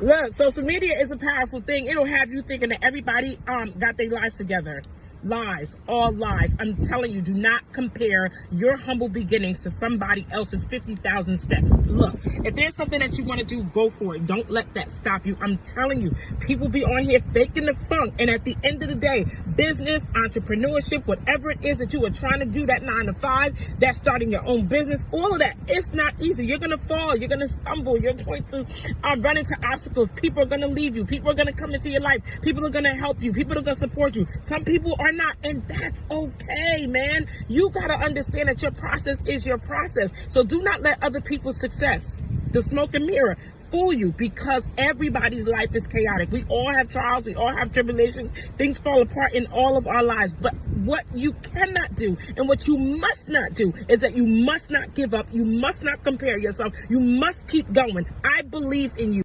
Look, social media is a powerful thing. It'll have you thinking that everybody got their lives together. Lies, all lies. I'm telling you, do not compare your humble beginnings to somebody else's 50,000 steps. Look, if there's something that you want to do, go for it. Don't let that stop you. I'm telling you, people be on here faking the funk. And at the end of the day, business, entrepreneurship, whatever it is that you are trying to do, that 9 to 5, that's starting your own business, all of that, it's not easy. You're going to fall. You're going to stumble. You're going to run into obstacles. People are going to leave you. People are going to come into your life. People are going to help you. People are going to support you. Some people are not, and that's okay, man. You got to understand that your process is your process. So do not let other people's success, the smoke and mirror, fool you, because everybody's life is chaotic. We all have trials. We all have tribulations. Things fall apart in all of our lives. But what you cannot do and what you must not do is that you must not give up. You must not compare yourself. You must keep going. I believe in you.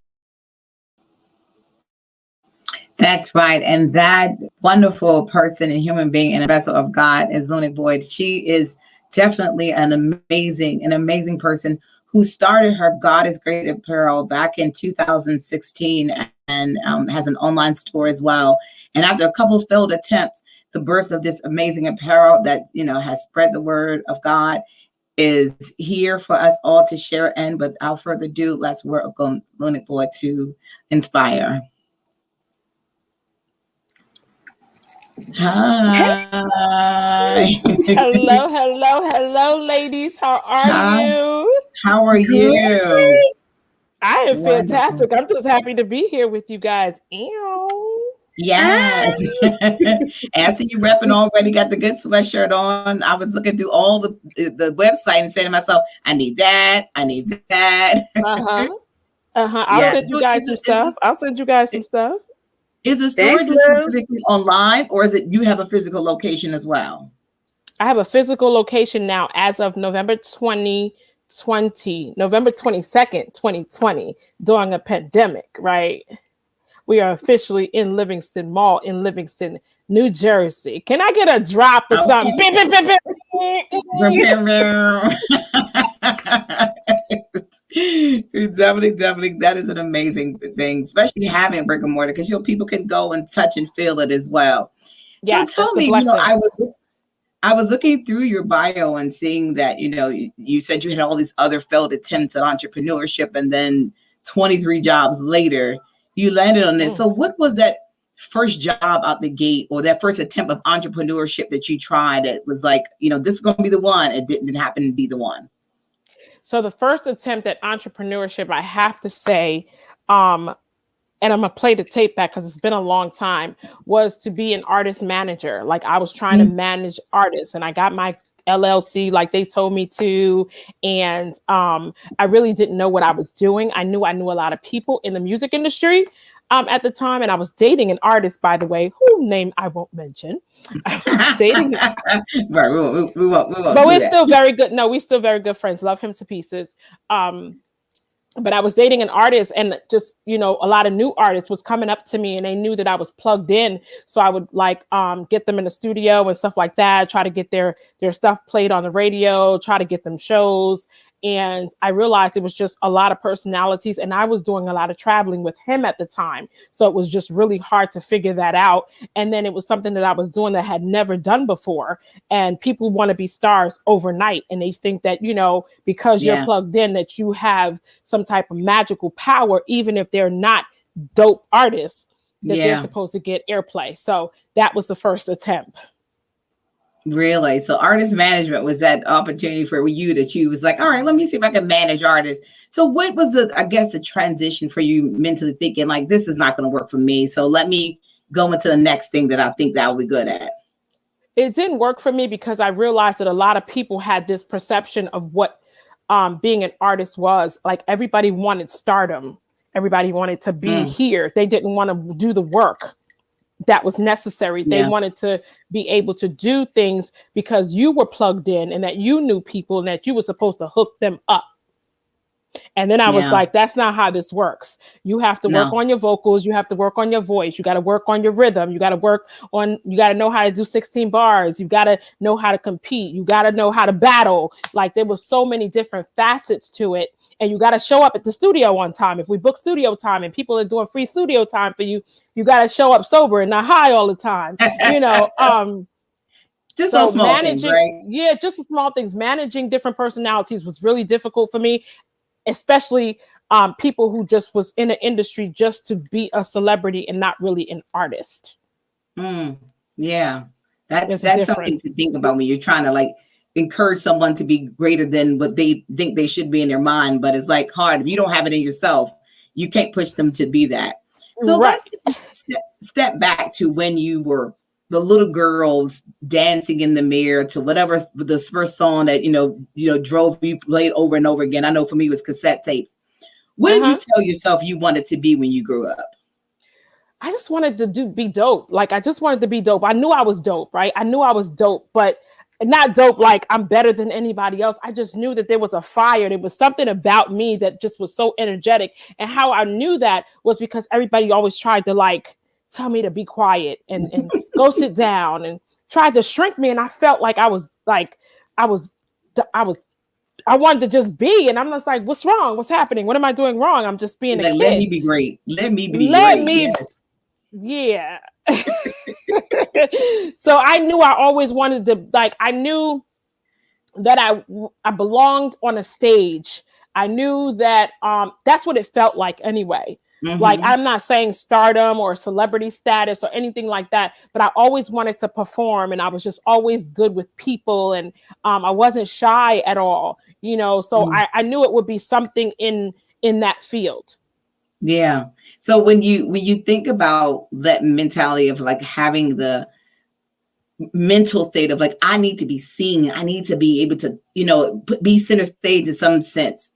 That's right. And that wonderful person and human being and a vessel of God is Lunic Boyd. She is definitely an amazing person who started her God is Great Apparel back in 2016 and has an online store as well. And after a couple of failed attempts, the birth of this amazing apparel that, has spread the word of God is here for us all to share. And without further ado, let's welcome Lunic Boyd to inspire. Hi. Hello, ladies. How are you? How are you? I am fantastic. I'm just happy to be here with you guys. Yes. I see you repping already, got the good sweatshirt on. I was looking through all the website and saying to myself, I need that. I'll send you guys some stuff. Is the store specifically online, or is it you have a physical location as well? I have a physical location now as of November 22nd, 2020, during a pandemic, right? We are officially in Livingston Mall in Livingston, New Jersey. Can I get a drop or something? Definitely, that is an amazing thing, especially having brick and mortar, because people can go and touch and feel it as well. Yeah, so tell me, I was looking through your bio and seeing that you said you had all these other failed attempts at entrepreneurship, and then 23 jobs later you landed on this. So what was that first job out the gate, or that first attempt of entrepreneurship that you tried that was like, this is going to be the one? It didn't happen to be the one. So the first attempt at entrepreneurship, I have to say, and I'm going to play the tape back because it's been a long time, was to be an artist manager. Like, I was trying to manage artists, and I got my LLC like they told me to. And I really didn't know what I was doing. I knew a lot of people in the music industry at the time. And I was dating an artist, by the way, whose name I won't mention. I was dating. Right. We won't but we're still very good. No, we're still very good friends. Love him to pieces. But I was dating an artist, and just, a lot of new artists was coming up to me, and they knew that I was plugged in. So I would get them in the studio and stuff like that, try to get their stuff played on the radio, try to get them shows. And I realized it was just a lot of personalities, and I was doing a lot of traveling with him at the time. So it was just really hard to figure that out. And then it was something that I was doing that I had never done before. And people want to be stars overnight. And they think that, because you're plugged in, that you have some type of magical power, even if they're not dope artists, that they're supposed to get airplay. So that was the first attempt. Really? So artist management was that opportunity for you that you was like, all right, let me see if I can manage artists. So what was the transition for you mentally thinking like, this is not going to work for me, so let me go into the next thing that I think that I'll be good at? It didn't work for me because I realized that a lot of people had this perception of what being an artist was. Like, everybody wanted stardom. Everybody wanted to be here. They didn't want to do the work that was necessary. They wanted to be able to do things because you were plugged in and that you knew people and that you were supposed to hook them up. And then I was like, that's not how this works. You have to work on your vocals. You have to work on your voice. You got to work on your rhythm. You got to know how to do 16 bars. You got to know how to compete. You got to know how to battle. Like, there was so many different facets to it. and you got to show up at the studio on time. If we book studio time and people are doing free studio time for you, you got to show up sober and not high all the time, you know. Just So those small things, managing, right? yeah, just the small things. Managing different personalities was really difficult for me, especially people who just was in the industry just to be a celebrity and not really an artist. Yeah, There's a that's something difference. to think about when you're trying to like encourage someone to be greater than what they think they should be in their mind. But it's like hard if you don't have it in yourself, you can't push them to be that. So Right. let's step back to when you were the little girls dancing in the mirror to whatever the first song that drove you played over and over again. I know for me it was cassette tapes. What did you tell yourself you wanted to be when you grew up? I just wanted to be dope. Like, I just wanted to be dope. I knew I was dope, right? I knew I was dope, but not dope like I'm better than anybody else. I just knew that there was a fire. There was something about me that just was so energetic. And how I knew that was because everybody always tried to like tell me to be quiet and go sit down and tried to shrink me. And I felt like I wanted to just be, and I'm just like, what's wrong? What's happening? What am I doing wrong? I'm just being a kid. Let me be great. Let me be great. Yes. Yeah. So I knew I always wanted to, like, I knew that I belonged on a stage. I knew that that's what it felt like anyway. Like, I'm not saying stardom or celebrity status or anything like that, but I always wanted to perform, and I was just always good with people, and I wasn't shy at all, you know. So I knew it would be something in that field. Yeah. So when you think about that mentality of like having the mental state of like, I need to be seen, I need to be able to, be center stage in some sense.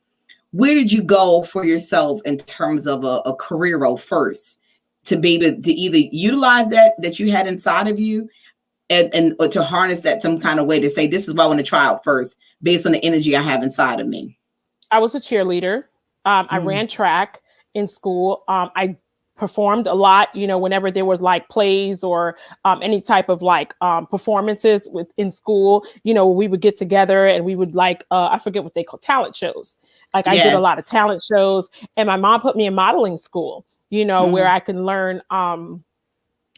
Where did you go for yourself in terms of a career role first to be able to either utilize that you had inside of you and or to harness that some kind of way to say, this is what I want to try out first based on the energy I have inside of me? I was a cheerleader. I ran track in school. I performed a lot, whenever there was like plays or any type of like performances in school, we would get together and we would like, I forget what they call talent shows. Like, I did a lot of talent shows, and my mom put me in modeling school, where I can learn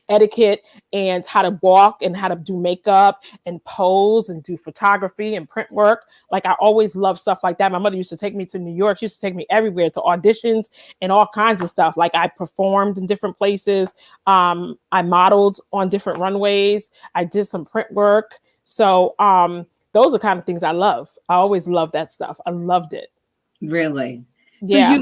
etiquette and how to walk and how to do makeup and pose and do photography and print work. Like, I always loved stuff like that. My mother used to take me to New York. She used to take me everywhere to auditions and all kinds of stuff. Like, I performed in different places. I modeled on different runways. I did some print work. So those are kind of things I love. I always loved that stuff. I loved it. Really? Yeah.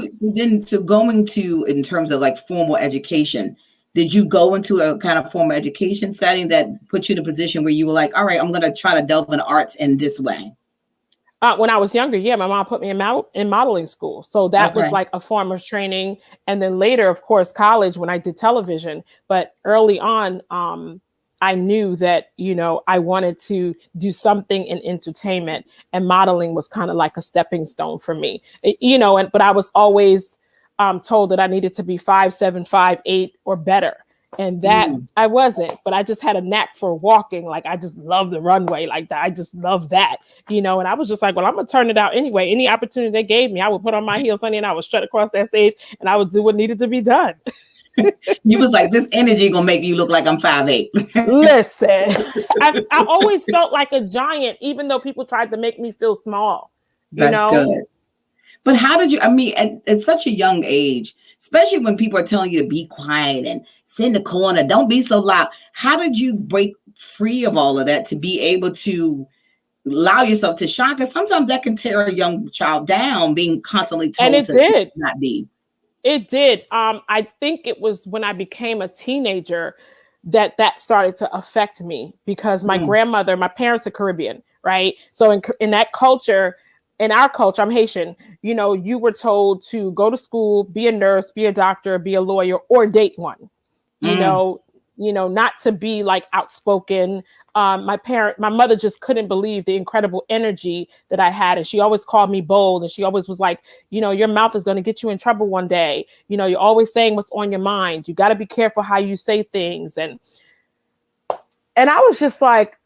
So going to, in terms of like formal education, did you go into a kind of formal education setting that put you in a position where you were like, all right, I'm going to try to delve in arts in this way? When I was younger, yeah, my mom put me in modeling school. So that was like a form of training. And then later, of course, college when I did television. But early on, I knew that, I wanted to do something in entertainment, and modeling was kind of like a stepping stone for me, but I was always told that I needed to be 5'7", 5'8", or better. And that I wasn't, but I just had a knack for walking. Like, I just love the runway like that. I just love that, and I was just like, well, I'm going to turn it out anyway. Any opportunity they gave me, I would put on my heels, honey, and I would strut across that stage and I would do what needed to be done. You was like, this energy going to make you look like I'm 5'8". Listen, I always felt like a giant, even though people tried to make me feel small, That's good. But how did you, at such a young age, especially when people are telling you to be quiet and sit in the corner, don't be so loud. How did you break free of all of that to be able to allow yourself to shine? Because sometimes that can tear a young child down, being constantly told to not be. It did. I think it was when I became a teenager that started to affect me, because my grandmother, my parents are Caribbean, right? So in that culture, in our culture, I'm Haitian, you were told to go to school, be a nurse, be a doctor, be a lawyer, or date one, not to be like outspoken. My mother just couldn't believe the incredible energy that I had. And she always called me bold. And she always was like, your mouth is going to get you in trouble one day. You're always saying what's on your mind. You got to be careful how you say things. And I was just like,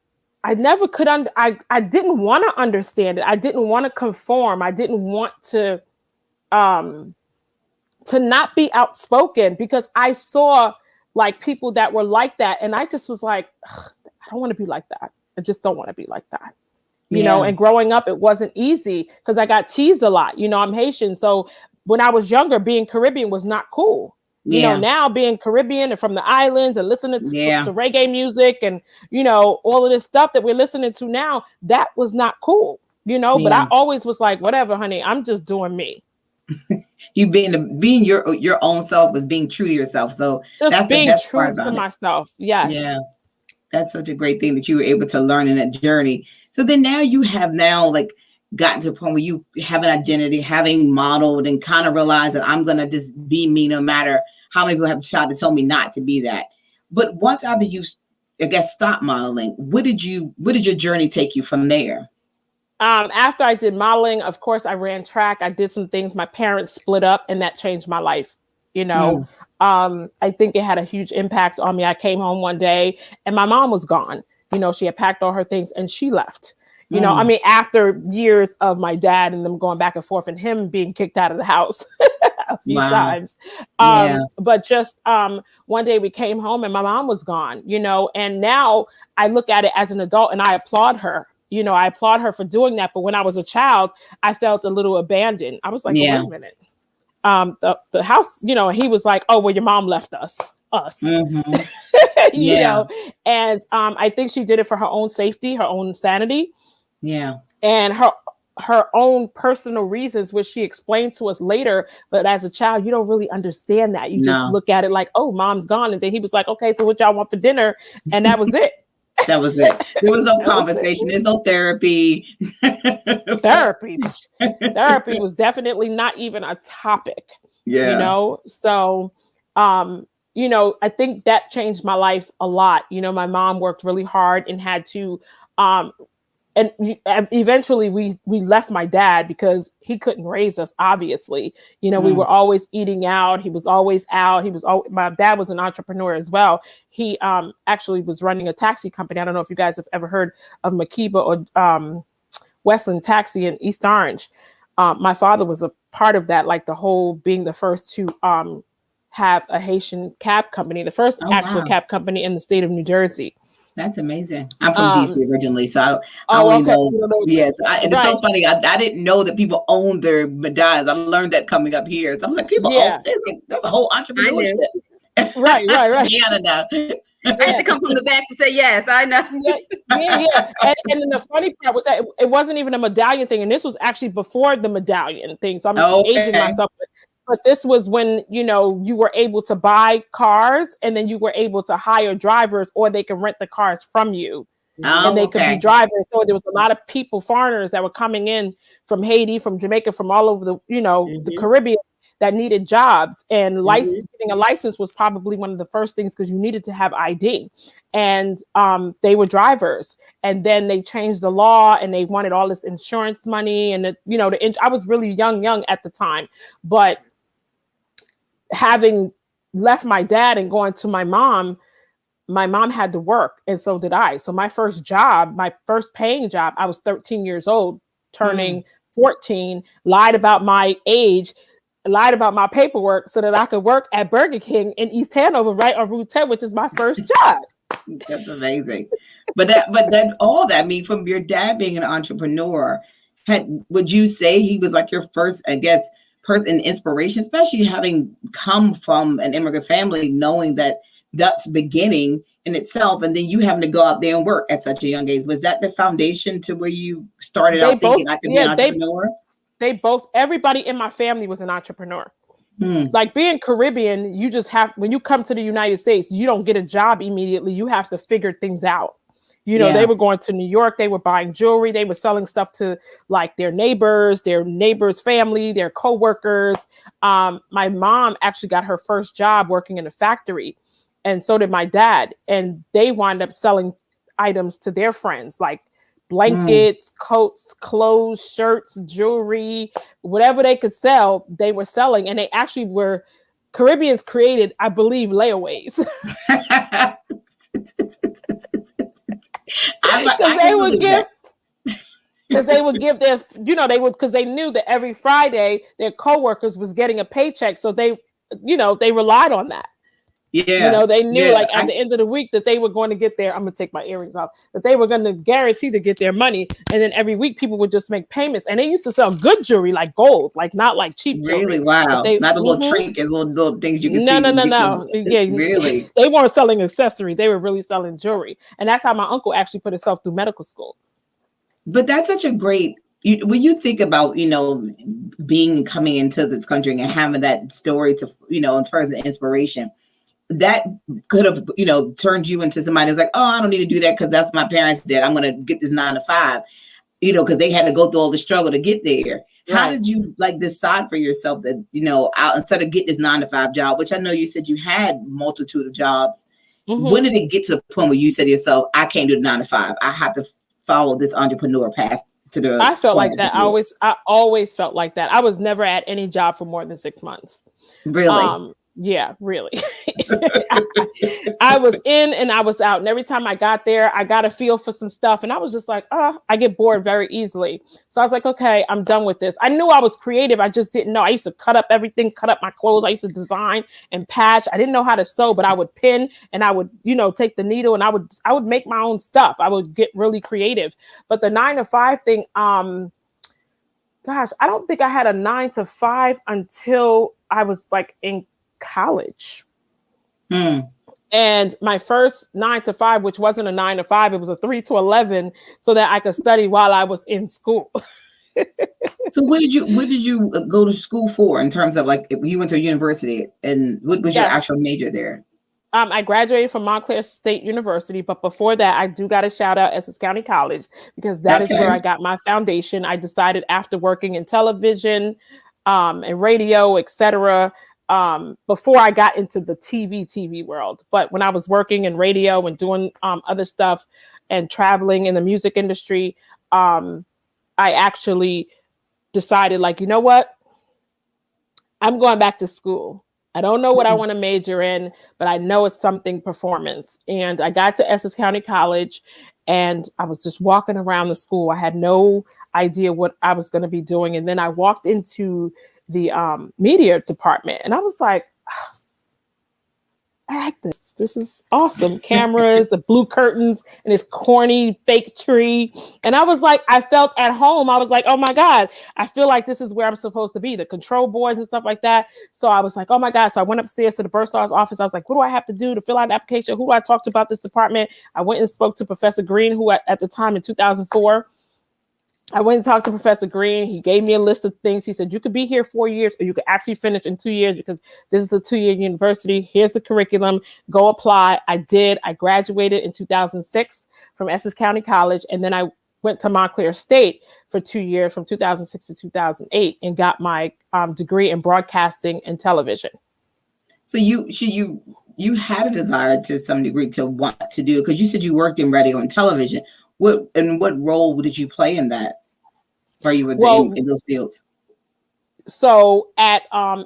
I never could. I didn't want to understand it. I didn't want to conform. I didn't want to to not be outspoken, because I saw like people that were like that. And I just was like, I don't want to be like that. I just don't want to be like that. You know, and growing up, it wasn't easy because I got teased a lot. You know, I'm Haitian. So when I was younger, being Caribbean was not cool. You know, now being Caribbean and from the islands and listening to reggae music and, you know, all of this stuff that we're listening to now, that was not cool, you know, but I always was like, whatever, honey, I'm just doing me. You being your own self was being true to yourself. So just that's being the best true part about to it. myself. Yes. Yeah. That's such a great thing that you were able to learn in that journey. So then now you have like gotten to a point where you have an identity, having modeled and kind of realized that I'm going to just be me no matter how many people have tried to tell me not to be that. But once after you, I guess, stop modeling, where did your journey take you from there? After I did modeling, of course, I ran track. I did some things. My parents split up and that changed my life. You know, I think it had a huge impact on me. I came home one day and my mom was gone. You know, she had packed all her things and she left. You know, I mean, after years of my dad and them going back and forth and him being kicked out of the house a few times. But just one day we came home and my mom was gone, you know, and now I look at it as an adult and I applaud her. You know, I applaud her for doing that. But when I was a child, I felt a little abandoned. I was like, wait a minute. The house, you know, he was like, oh, well, your mom left us. You know, and I think she did it for her own safety, her own sanity. Yeah. And her own personal reasons, which she explained to us later. But as a child, you don't really understand that. You just look at it like, oh, mom's gone. And then he was like, okay, so what y'all want for dinner? And that was it. That was it. There was no conversation. There's no therapy. Therapy was definitely not even a topic. Yeah. You know, so, you know, I think that changed my life a lot. You know, my mom worked really hard and had to, and eventually we left my dad because he couldn't raise us, obviously. You know, we were always eating out. He was always out. My dad was an entrepreneur as well. He actually was running a taxi company. I don't know if you guys have ever heard of Makiba or Westland Taxi in East Orange. My father was a part of that, like the whole being the first to have a Haitian cab company, the first cab company in the state of New Jersey. That's amazing. I'm from DC originally, so I only know. Yes, and it's so funny. I didn't know that people own their medallions. I learned that coming up here. So I'm like, people own this. That's a whole entrepreneurship. Right. Yeah, I had to come from the back to say yes. I know. And then the funny part was that it wasn't even a medallion thing, and this was actually before the medallion thing. So I'm aging myself. But this was when, you know, you were able to buy cars and then you were able to hire drivers, or they can rent the cars from you and they could be drivers. So there was a lot of people, foreigners that were coming in from Haiti, from Jamaica, from all over the, you know, the Caribbean that needed jobs, and getting a license was probably one of the first things because you needed to have ID, and they were drivers. And then they changed the law and they wanted all this insurance money. And, you know, I was really young at the time, but having left my dad and going to my mom had to work, and so did I. So my first job, my first paying job, I was 13 years old, turning 14, lied about my age, lied about my paperwork so that I could work at Burger King in East Hanover, right on Route 10, which is my first job. That's amazing. But that all that, I mean, from your dad being an entrepreneur, would you say he was like your first, I guess, person inspiration, especially having come from an immigrant family, knowing that that's beginning in itself, and then you having to go out there and work at such a young age? Was that the foundation to where you started out thinking I could be an entrepreneur? Everybody in my family was an entrepreneur. Like being Caribbean, you just have, when you come to the United States, you don't get a job immediately. You have to figure things out. You know, they were going to New York, they were buying jewelry, they were selling stuff to like their neighbors' family, their coworkers. My mom actually got her first job working in a factory, and so did my dad. And they wound up selling items to their friends, like blankets, coats, clothes, shirts, jewelry, whatever they could sell, they were selling. And they actually were, Caribbeans created, I believe, layaways. Because they would give, Because they would give their, because they knew that every Friday their coworkers was getting a paycheck. So they relied on that. Yeah. They knew like at the end of the week that they were going to get their, I'm going to take my earrings off, that they were going to guarantee to get their money. And then every week people would just make payments. And they used to sell good jewelry, like gold, like not like cheap jewelry. Really? Wow. Not the little trinkets, little things you can see. No. Yeah, really? They weren't selling accessories. They were really selling jewelry. And that's how my uncle actually put himself through medical school. But that's such a great, when you think about, coming into this country and having that story to, as far as the inspiration, that could have, turned you into somebody that's like, oh, I don't need to do that because that's what my parents did. I'm going to get this 9 to 5, because they had to go through all the struggle to get there. Right. How did you decide for yourself that, instead of get this 9 to 5 job, which I know you said you had multitude of jobs. Mm-hmm. When did it get to the point where you said to yourself, I can't do the 9 to 5. I have to follow this entrepreneur path to the. I felt like that. I always felt like that. I was never at any job for more than 6 months. Really? Yeah, really. I was in and I was out. And every time I got there, I got a feel for some stuff. And I was just like, I get bored very easily. So I was like, okay, I'm done with this. I knew I was creative. I just didn't know. I used to cut up everything, cut up my clothes. I used to design and patch. I didn't know how to sew, but I would pin and I would, take the needle and I would make my own stuff. I would get really creative. But the 9 to 5 thing, gosh, I don't think I had a 9 to 5 until I was like in college. And my first 9 to 5, which wasn't a 9 to 5, it was a 3 to 11, so that I could study while I was in school. So what did you go to school for, in terms of like, if you went to a university, and what was your actual major there? I graduated from Montclair State University, but before that, I do got to shout out Essex County College, because that is where I got my foundation. I decided, after working in television and radio, etc., before I got into the TV world. But when I was working in radio and doing other stuff and traveling in the music industry, I actually decided, like, you know what? I'm going back to school. I don't know what I want to major in, but I know it's something performance. And I got to Essex County College and I was just walking around the school. I had no idea what I was going to be doing. And then I walked into the media department and I was like, I like this. This is awesome. Cameras, the blue curtains, and this corny fake tree. And I was like, I felt at home. I was like, oh my God, I feel like this is where I'm supposed to be. The control boards and stuff like that. So I was like, oh my God. So I went upstairs to the bursar's office. I was like, what do I have to do to fill out an application? Who do I talk to about this department? I went and spoke to Professor Green, who at the time in 2004, I went and talked to Professor Green. He gave me a list of things. He said, you could be here 4 years or you could actually finish in 2 years, because this is a 2-year university. Here's the curriculum. Go apply. I did. I graduated in 2006 from Essex County College. And then I went to Montclair State for 2 years, from 2006 to 2008, and got my degree in broadcasting and television. So you had a desire to some degree to want to do it, because you said you worked in radio and television. What role did you play in that, where you were in those fields? So at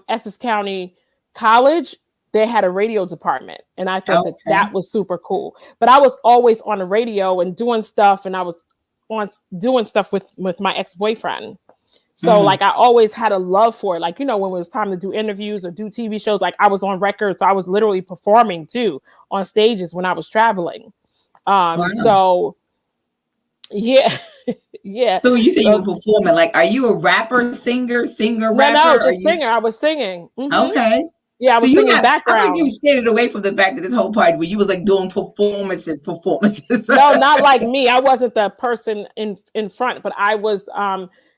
Essex County College, they had a radio department, and I thought that was super cool. But I was always on the radio and doing stuff, and I was doing stuff with my ex-boyfriend. So like I always had a love for it. Like, when it was time to do interviews or do TV shows, like I was on record. So I was literally performing too on stages when I was traveling. Wow. So yeah. Yeah. So you say you were performing, like, are you a rapper, singer, rapper? No, just singer. I was singing. Mm-hmm. Okay. Yeah, I was singing background. I think you skated away from the fact that this whole part where you was like doing performances. No, not like me. I wasn't the person in front, but I was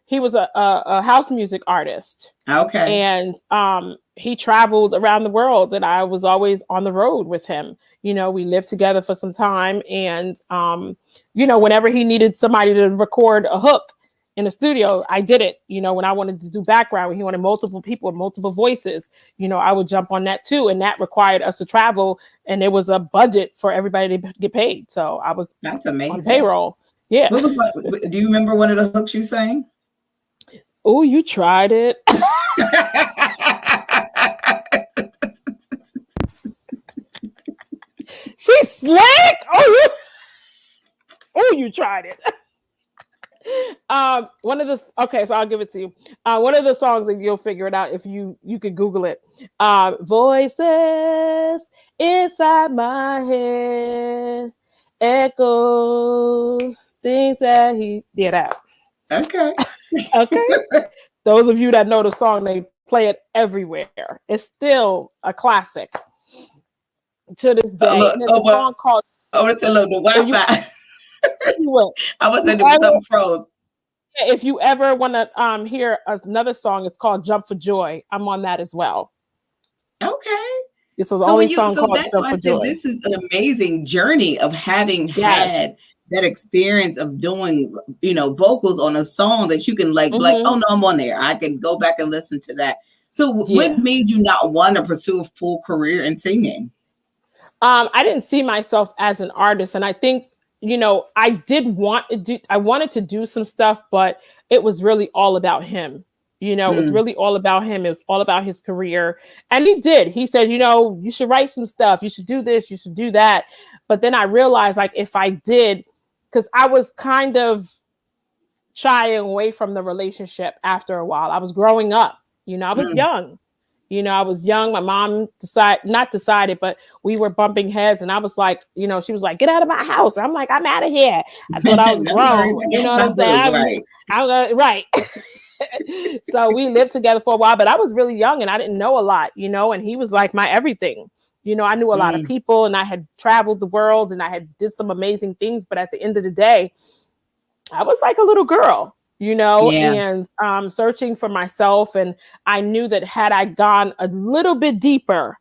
he was a house music artist. Okay. And he traveled around the world, and I was always on the road with him. We lived together for some time, and whenever he needed somebody to record a hook in the studio, I did it. When I wanted to do background, when he wanted multiple people with multiple voices, I would jump on that too. And that required us to travel, and there was a budget for everybody to get paid. So I was That's amazing. On payroll. Yeah. Do you remember one of the hooks you sang? Oh, you tried it. She's slick. Oh, you tried it. One of the okay, so I'll give it to you. One of the songs, and you'll figure it out if you could Google it. Voices inside my head, echoes, things that he did out. Okay. Okay. Those of you that know the song, they play it everywhere. It's still a classic to this day. Look, And there's a song called it's a little Wi-Fi. I was thinking something froze. If you ever want to hear another song, it's called Jump for Joy. I'm on that as well. Okay. This was the only song called that's Jump why for I said Joy. this is an amazing journey of having had that experience of doing, vocals on a song that you can like, oh no, I'm on there. I can go back and listen to that. So what made you not want to pursue a full career in singing? I didn't see myself as an artist. And I think, I wanted to do some stuff, but it was really all about him. It was really all about him. It was all about his career. And he did. He said, you should write some stuff. You should do this. You should do that. But then I realized, like, if I did, because I was kind of shying away from the relationship after a while. I was growing up. I was young. I was young. My mom decided, but we were bumping heads. And I was like, she was like, get out of my house. I'm like, I'm out of here. I thought I was grown. You know what I'm saying? Right. So we lived together for a while, but I was really young and I didn't know a lot, and he was like my everything. I knew a lot of people and I had traveled the world and I had did some amazing things. But at the end of the day, I was like a little girl, and searching for myself. And I knew that had I gone a little bit deeper,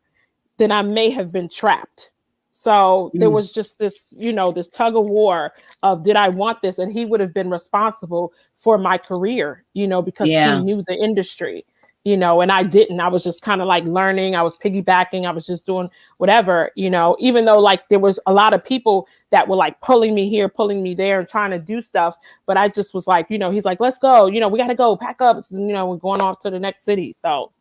then I may have been trapped. So there was just this, this tug of war of, did I want this? And he would have been responsible for my career, because he knew the industry, and I didn't. I was just kind of like learning. I was piggybacking. I was just doing whatever, even though like there was a lot of people that were like pulling me here, pulling me there and trying to do stuff. But I just was like, he's like, let's go, we got to go pack up. We're going off to the next city. So.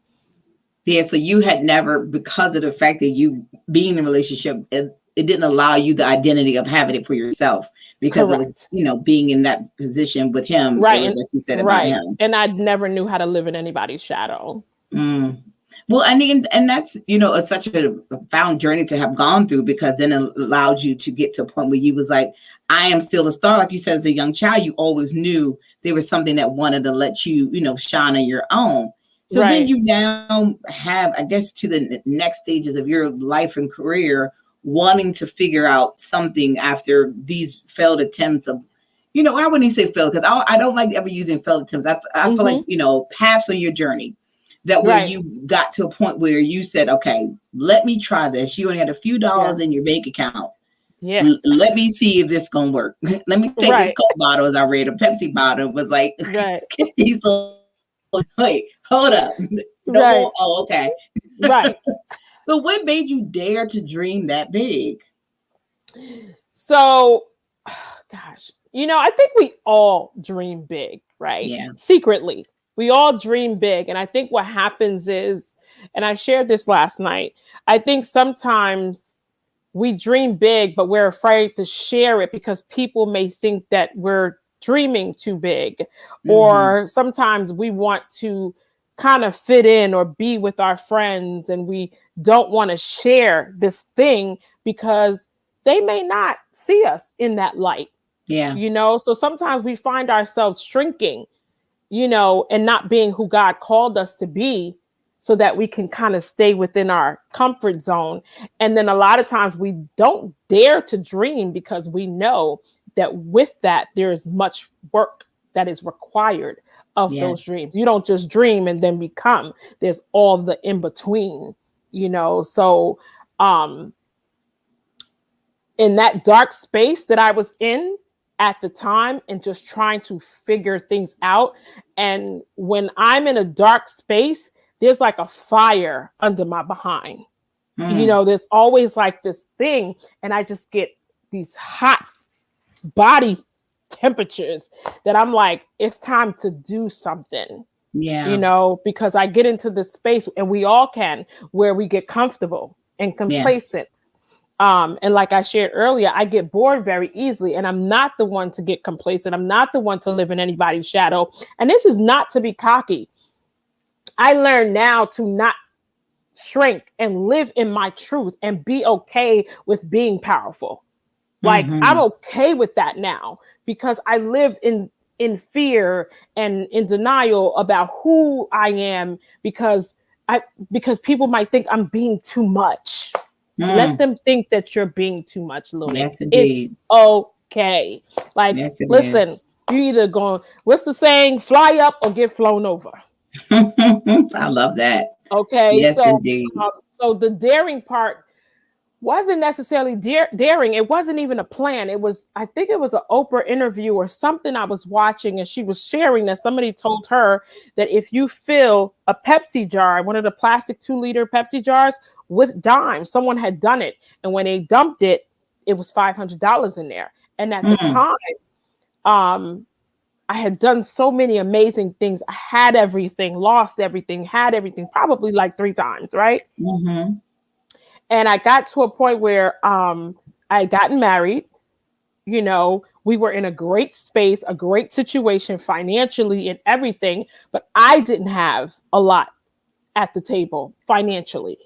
Yeah, so you had never, because of the fact that you being in a relationship, it didn't allow you the identity of having it for yourself because Correct. It was, being in that position with him. Right. It was, like you said, about him. And I never knew how to live in anybody's shadow. Well, I mean, and that's, such a profound journey to have gone through, because then it allowed you to get to a point where you was like, I am still a star. Like you said, as a young child, you always knew there was something that wanted to let you, shine on your own. So then you now have, I guess, to the next stages of your life and career, wanting to figure out something after these failed attempts of, I wouldn't even say failed, because I don't like ever using failed attempts. I feel like, paths on your journey that where you got to a point where you said, okay, let me try this. You only had a few dollars in your bank account. Yeah. Let me see if this is going to work. Let me take this Coke bottle, as I read, a Pepsi bottle was like, these little, wait, hold up. No, oh, okay. Right. So what made you dare to dream that big? So, gosh, I think we all dream big, right? Yeah. Secretly, we all dream big. And I think what happens is, and I shared this last night, I think sometimes we dream big, but we're afraid to share it because people may think that we're dreaming too big. Or sometimes we want to kind of fit in or be with our friends, and we don't want to share this thing because they may not see us in that light. Yeah. So sometimes we find ourselves shrinking, and not being who God called us to be, so that we can kind of stay within our comfort zone. And then a lot of times we don't dare to dream because we know that with that, there is much work that is required of those dreams. You don't just dream and then become. There's all the in between, So in that dark space that I was in at the time and just trying to figure things out. And when I'm in a dark space, there's like a fire under my behind. There's always like this thing, and I just get these hot body temperatures that I'm like, it's time to do something. Yeah. Because I get into this space, and we all can, where we get comfortable and complacent. And like I shared earlier, I get bored very easily, and I'm not the one to get complacent. I'm not the one to live in anybody's shadow. And this is not to be cocky. I learn now to not shrink and live in my truth and be okay with being powerful. Like I'm okay with that now, because I lived in fear and in denial about who I am, because people might think I'm being too much. Let them think that you're being too much, Lunic. Yes, indeed. It's okay. Like, yes, listen, you either going, what's the saying? Fly up or get flown over. I love that. Okay. Yes, so, indeed. So the daring part wasn't necessarily daring. It wasn't even a plan. I think it was an Oprah interview or something I was watching, and she was sharing that somebody told her that if you fill a Pepsi jar, one of the plastic 2-liter Pepsi jars, with dimes, someone had done it. And when they dumped it, it was $500 in there. And at the time, I had done so many amazing things. I had everything, lost everything, had everything, probably like 3 times, right? And I got to a point where I had gotten married. You know, we were in a great space, a great situation financially and everything, but I didn't have a lot at the table financially.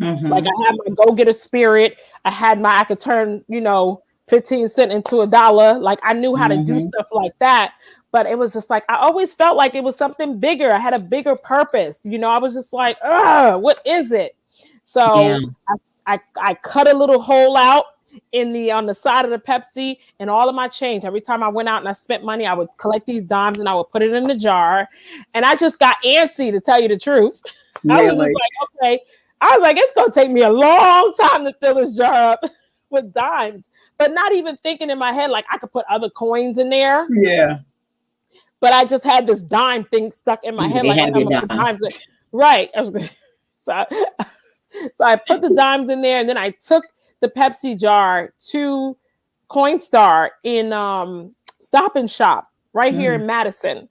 Like I had my go-getter spirit. I could turn, 15 cents into $1. Like I knew how to do stuff like that. But it was just like, I always felt like it was something bigger. I had a bigger purpose. I was just like, what is it? So I cut a little hole out on the side of the Pepsi, and all of my change. Every time I went out and I spent money, I would collect these dimes and I would put it in the jar. And I just got antsy, to tell you the truth. I was just like, okay. I was like, it's going to take me a long time to fill this jar up with dimes, but not even thinking in my head, like I could put other coins in there. Yeah. But I just had this dime thing stuck in my head. Like I'm gonna put dimes in. Right. So I put the dimes in there, and then I took the Pepsi jar to Coinstar in Stop and Shop right here in Madison.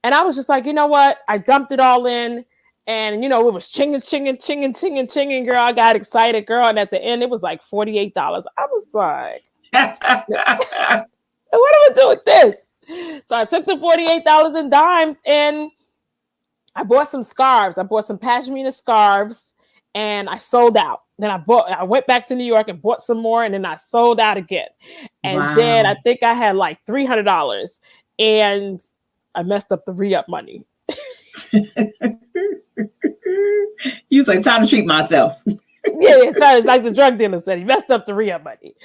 And I was just like, you know what? I dumped it all in, and it was chinging, girl. I got excited, girl. And at the end, it was like $48. I was like, what do I do with this? So I took the $48 in dimes, and I bought some scarves. I bought some pashmina scarves, and I sold out. Then I went back to New York and bought some more, and then I sold out again. And then I think I had like $300, and I messed up the re-up money. You was like, time to treat myself. It's like the drug dealer said, he messed up the re-up money.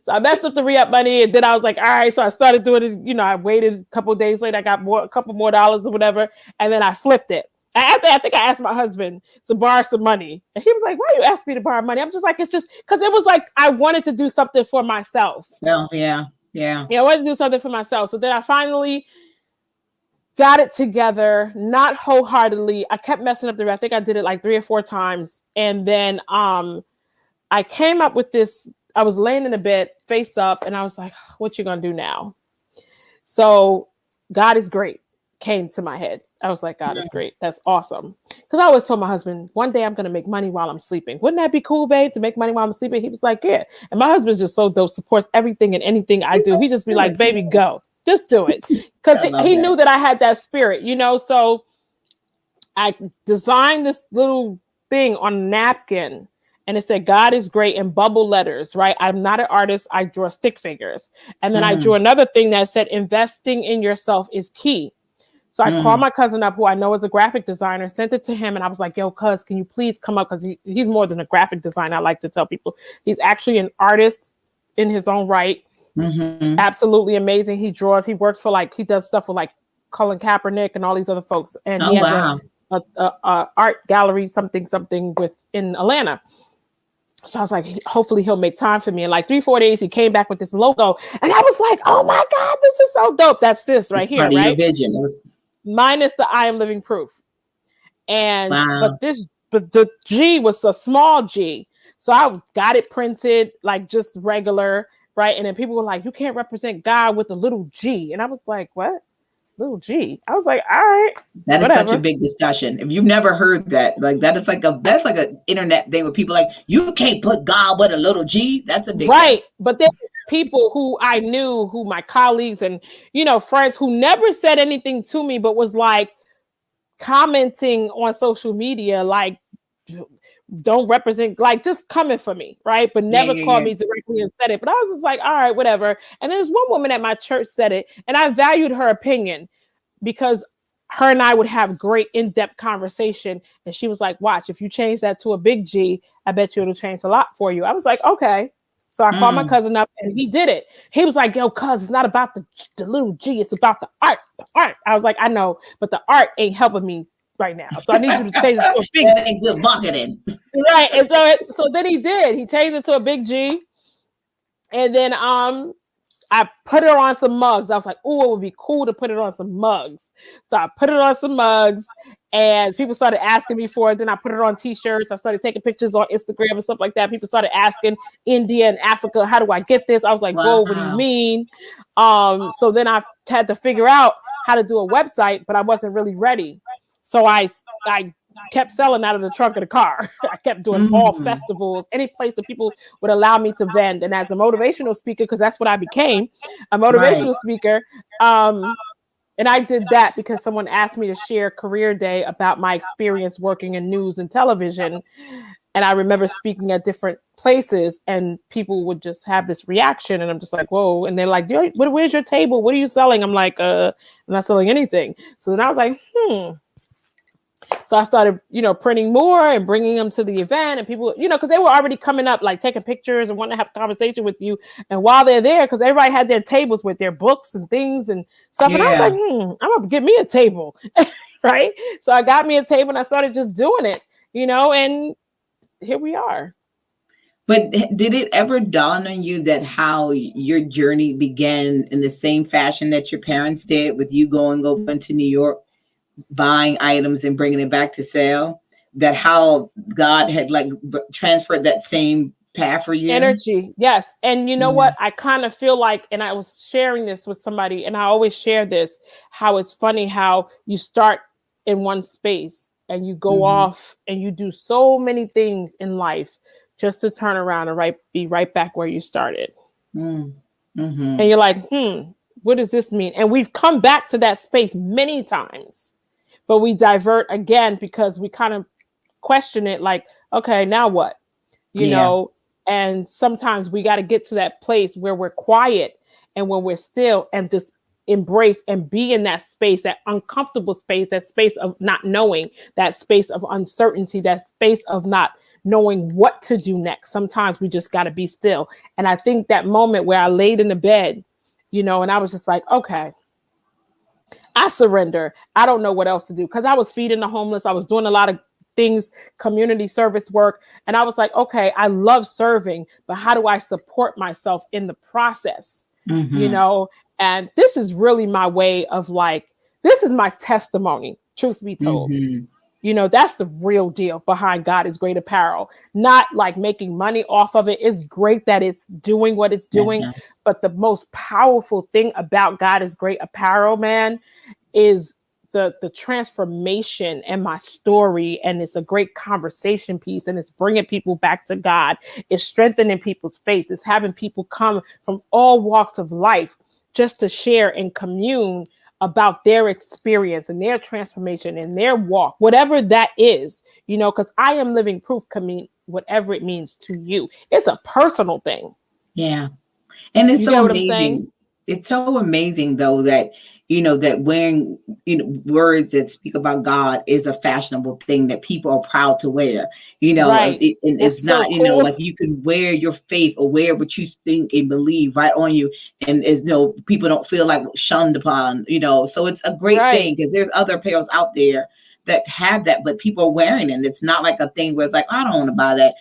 So I messed up the re-up money, and then I was like, all right. So I started doing it. I waited a couple of days later. I got a couple more dollars or whatever, and then I flipped it. I think I asked my husband to borrow some money, and he was like, why you ask me to borrow money? I'm just like, it's just because it was like I wanted to do something for myself. Oh, yeah. I wanted to do something for myself. So then I finally got it together, not wholeheartedly. I kept messing up I think I did it like 3 or 4 times. And then I came up with this. I was laying in the bed face up, and I was like, what you gonna do now? So God is great came to my head. I was like, God is great. That's awesome. Because I always told my husband, one day I'm going to make money while I'm sleeping. Wouldn't that be cool, babe, to make money while I'm sleeping? He was like, yeah. And my husband's just so dope, supports everything and anything I do. He just be like, baby, go. Just do it. Because he knew that I had that spirit, So I designed this little thing on a napkin, and it said, God is great, in bubble letters, right? I'm not an artist. I draw stick figures. And then I drew another thing that said, investing in yourself is key. So I called my cousin up, who I know is a graphic designer, sent it to him. And I was like, yo, cuz, can you please come up? Because he's more than a graphic designer. I like to tell people he's actually an artist in his own right. Absolutely amazing. He draws. He works for he does stuff with Colin Kaepernick and all these other folks. And he has a art gallery, something in Atlanta. So I was like, hopefully he'll make time for me. In 3-4 days, he came back with this logo. And I was like, oh my God, this is so dope. That's this right here, right? Your vision. Minus the I am living proof. And but the G was a small G. So I got it printed just regular, right? And then people were like, you can't represent God with a little G. And I was like, what? Little G. I was like, all right. That is whatever. such a big discussion. If you've never heard that, like that is that's like an internet thing where people like, you can't put God with a little G. That's a big right. thing. But then people who I knew, who my colleagues and friends who never said anything to me, but was like commenting on social media, like don't represent, like just coming for me, right? But never called me directly and said it. But I was just like, all right, whatever. And there's one woman at my church said it, and I valued her opinion because her and I would have great in-depth conversation. And she was like, watch, if you change that to a big G, I bet you it'll change a lot for you. I was like, okay. So I called my cousin up and he did it. He was like, yo, cuz it's not about the little G, it's about the art. I was like, I know, but the art ain't helping me right now. So I need you to change it to a big That ain't good marketing. Right. And so then he did. He changed it to a big G. And then I put it on some mugs. I was like, oh, it would be cool to put it on some mugs. So I put it on some mugs and people started asking me for it. Then I put it on t-shirts. I started taking pictures on Instagram and stuff like that. People started asking India and Africa, how do I get this? I was like, whoa, what do you mean? So then I had to figure out how to do a website, but I wasn't really ready. So I kept selling out of the trunk of the car. I kept doing all festivals, any place that people would allow me to vend. And as a motivational speaker, because that's what I became, a motivational speaker. And I did that because someone asked me to share Career Day about my experience working in news and television. And I remember speaking at different places and people would just have this reaction. And I'm just like, whoa. And they're like, where's your table? What are you selling? I'm like, I'm not selling anything. So then I was like, So I started, printing more and bringing them to the event, and people, because they were already coming up, like taking pictures and wanting to have a conversation with you. And while they're there, because everybody had their tables with their books and things and stuff. And I was like, I'm going to get me a table. Right. So I got me a table and I started just doing it, and here we are. But did it ever dawn on you that how your journey began in the same fashion that your parents did, with you going over to New York, buying items and bringing it back to sell, that how God had like transferred that same path for you? Energy. Yes. And you know what? I kind of feel like, and I was sharing this with somebody, and I always share this, how it's funny how you start in one space and you go off and you do so many things in life just to turn around and be right back where you started. And you're like, what does this mean? And we've come back to that space many times. But we divert again because we kind of question it like, okay, now what? You know, and sometimes we got to get to that place where we're quiet and when we're still and just embrace and be in that space, that uncomfortable space, that space of not knowing, that space of uncertainty, that space of not knowing what to do next. Sometimes we just got to be still. And I think that moment where I laid in the bed, and I was just like, okay, I surrender. I don't know what else to do because I was feeding the homeless. I was doing a lot of things, community service work. And I was like, okay, I love serving, but how do I support myself in the process? And this is really my way of like, this is my testimony, truth be told. That's the real deal behind God is Great Apparel, not like making money off of it. It's great that it's doing what it's doing. But the most powerful thing about God is Great Apparel, man, is the transformation and my story. And it's a great conversation piece. And it's bringing people back to God. It's strengthening people's faith. It's having people come from all walks of life just to share and commune about their experience and their transformation and their walk, whatever that is, because I am living proof, whatever it means to you. It's a personal thing. Yeah. And it's so amazing. It's so amazing though that, that wearing, words that speak about God is a fashionable thing that people are proud to wear, Right. And it's not, so cool. Like you can wear your faith or wear what you think and believe right on you. And there's people don't feel like shunned upon, so it's a great thing because there's other apparels out there that have that, but people are wearing it. And it's not like a thing where it's like, I don't want to buy that.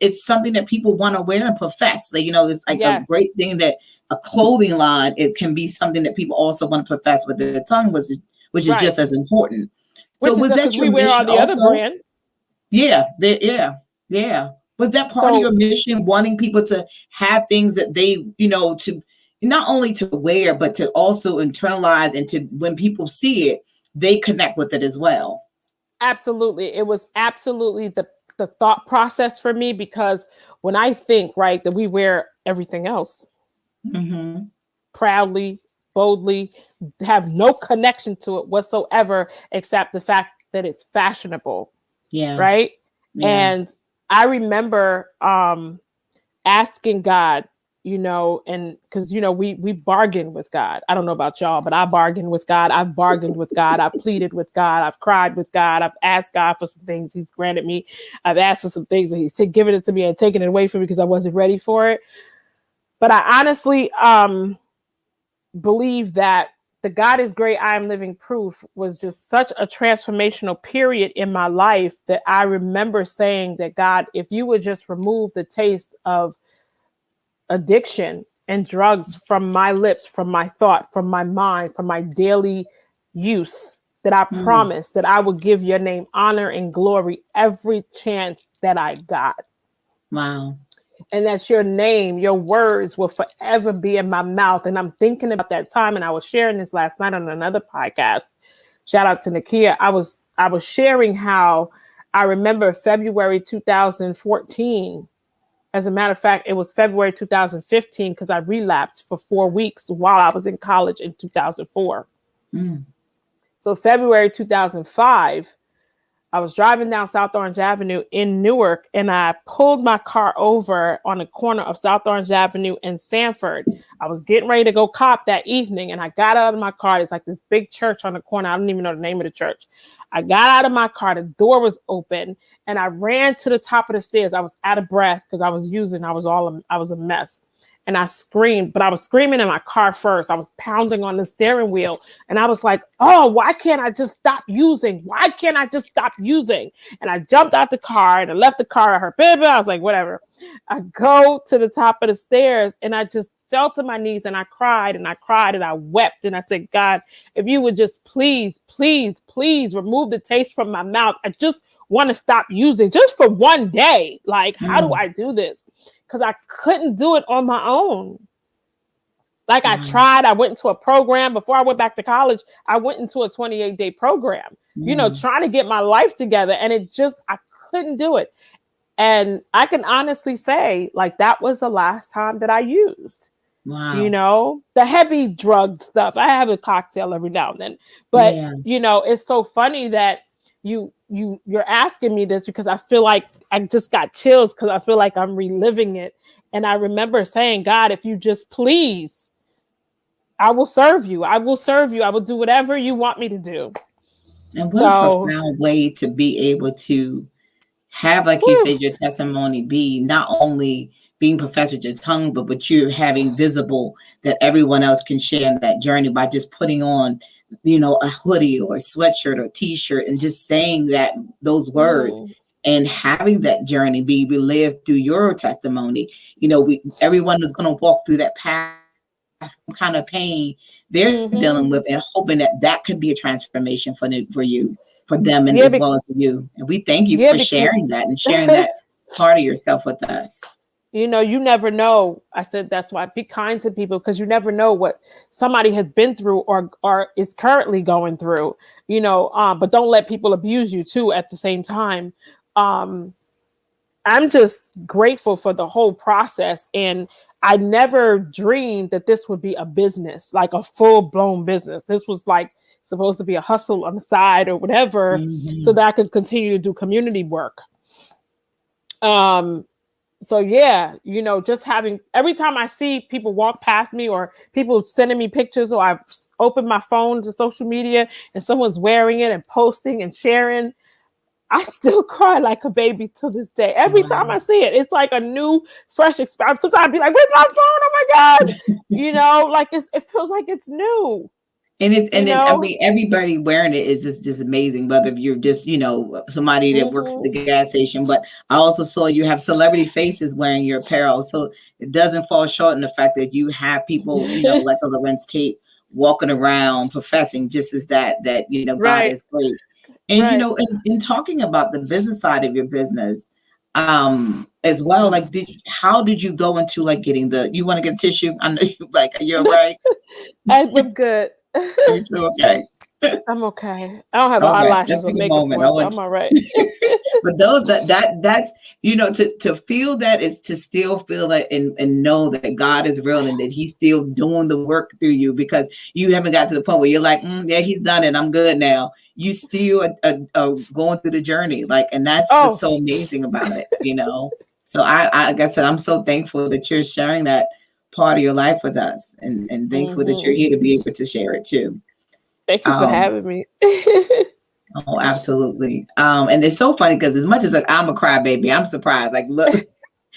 It's something that people want to wear and profess. So, it's like a great thing that a clothing line, it can be something that people also want to profess with their tongue, which is just as important. So was that your wear all the also? Other brands? Yeah. Was that part of your mission, wanting people to have things that they, to not only to wear, but to also internalize, and to, when people see it, they connect with it as well. Absolutely. It was absolutely the thought process for me, because when I think, right, that we wear everything else proudly, boldly, have no connection to it whatsoever, except the fact that it's fashionable. Yeah. Right. Yeah. And I remember asking God, and because, we bargain with God. I don't know about y'all, but I bargain with God. I've bargained with God. I've pleaded with God. I've cried with God. I've asked God for some things. He's granted me. I've asked for some things and he's given it to me and taken it away from me because I wasn't ready for it. But I honestly believe that the God is Great, I Am Living Proof was just such a transformational period in my life that I remember saying that, God, if you would just remove the taste of addiction and drugs from my lips, from my thought, from my mind, from my daily use, that I promised that I would give your name honor and glory every chance that I got. Wow. And that's your name, your words will forever be in my mouth. And I'm thinking about that time, and I was sharing this last night on another podcast. Shout out to Nakia. I was sharing how I remember February 2014. As a matter of fact, it was February 2015 because I relapsed for 4 weeks while I was in college in 2004. So February 2005, I was driving down South Orange Avenue in Newark, and I pulled my car over on the corner of South Orange Avenue and Sanford. I was getting ready to go cop that evening, and I got out of my car. It's like this big church on the corner. I don't even know the name of the church. I got out of my car. The door was open, and I ran to the top of the stairs. I was out of breath because I was a mess. And I screamed, but I was screaming in my car first. I was pounding on the steering wheel, and I was like, oh, why can't I just stop using? Why can't I just stop using? And I jumped out the car and I left the car. I heard, baby. I was like, whatever. I go to the top of the stairs, and I just fell to my knees, and I cried and I cried and I wept. And I said, God, if you would just please, please, please remove the taste from my mouth. I just want to stop using just for one day. Like, how do I do this? Because I couldn't do it on my own. Like I tried, I went into a program before I went back to college. I went into a 28-day program, trying to get my life together. And I couldn't do it. And I can honestly say, like, that was the last time that I used, the heavy drug stuff. I have a cocktail every now and then, but it's so funny that you're asking me this, because I feel like I just got chills, because I feel like I'm reliving it. And I remember saying, God, if you just please, I will serve you. I will serve you. I will do whatever you want me to do. And what a profound way to be able to have, like you said, your testimony be not only being professed with your tongue, but you're having visible that everyone else can share in that journey by just putting on a hoodie or a sweatshirt or t-shirt and just saying those words and having that journey be relived through your testimony. Everyone is going to walk through that path, kind of pain they're dealing with, and hoping that could be a transformation for you, for them, and as well as for you. And we thank you for sharing that and sharing that part of yourself with us. You never know. I said, that's why be kind to people, because you never know what somebody has been through or is currently going through, but don't let people abuse you too at the same time. I'm just grateful for the whole process. And I never dreamed that this would be a business, like a full blown business. This was like supposed to be a hustle on the side or whatever, so that I could continue to do community work. So yeah, just having, every time I see people walk past me or people sending me pictures, or I've opened my phone to social media and someone's wearing it and posting and sharing, I still cry like a baby to this day. Every time I see it, it's like a new, fresh experience. Sometimes I'd be like, where's my phone? Oh my God. Like it feels like it's new. And I mean, everybody wearing it is just amazing. Whether you're just, somebody that works at the gas station, but I also saw you have celebrity faces wearing your apparel. So it doesn't fall short in the fact that you have people, like a Lorenz Tate walking around professing just as that God is great. And, in talking about the business side of your business, as well. Like, how did you go into like getting you want to get a tissue? I know you like, are you all right? I'm good. You too? Okay. I'm okay. I don't have All right. eyelashes Let's or take a makeup moment. on, so I'm all right. But those that's to feel that is to still feel that and know that God is real and that He's still doing the work through you, because you haven't got to the point where you're like, yeah, He's done it, I'm good now. You still are going through the journey, like, and that's what's so amazing about it, So I like I said, I'm so thankful that you're sharing that part of your life with us, and thankful that you're here to be able to share it too. Thank you for having me. Oh, absolutely. And it's so funny because as much as like I'm a crybaby, I'm surprised. Like, look,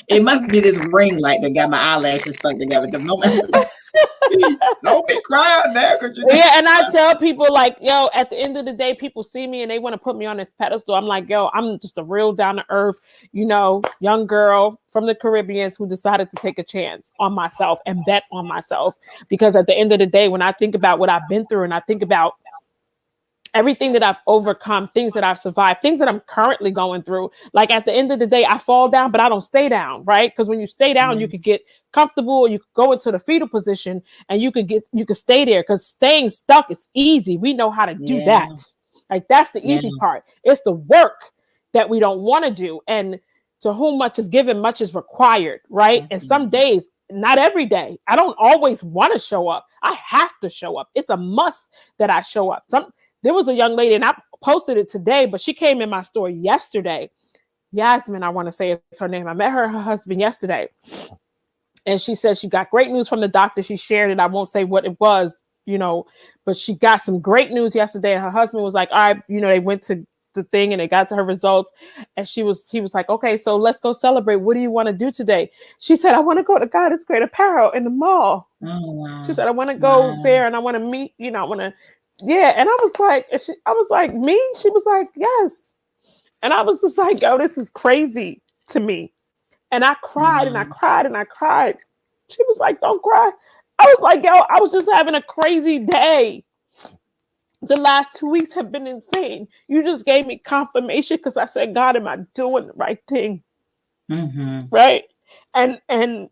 it must be this ring light that got my eyelashes stuck together. Because don't be crying now. Yeah, and I tell people like, yo, at the end of the day, people see me and they want to put me on this pedestal. I'm like, yo, I'm just a real down to earth, young girl from the Caribbean who decided to take a chance on myself and bet on myself. Because at the end of the day, when I think about what I've been through and I think about everything that I've overcome, things that I've survived, things that I'm currently going through. Like at the end of the day, I fall down, but I don't stay down, right? Because when you stay down, you could get comfortable, or you could go into the fetal position and you could stay there, because staying stuck is easy. We know how to do that. Like that's the easy part. It's the work that we don't want to do. And to whom much is given, much is required, right? And some days, not every day, I don't always want to show up. I have to show up. It's a must that I show up. There was a young lady, and I posted it today, but she came in my store yesterday. Yasmin, I want to say it's her name. I met her husband yesterday. And she said she got great news from the doctor. She shared it. I won't say what it was, but she got some great news yesterday. And her husband was like, all right, they went to the thing and they got to her results. And he was like, okay, so let's go celebrate. What do you want to do today? She said, I want to go to Great Apparel in the mall. Oh, wow. She said, I want to go there and I want to meet, I want to. Yeah, and I was like, me? She was like, yes. And I was just like, yo, this is crazy to me. And I cried and I cried and I cried. She was like, don't cry. I was like, yo, I was just having a crazy day. The last 2 weeks have been insane. You just gave me confirmation, because I said, God, am I doing the right thing? Right? And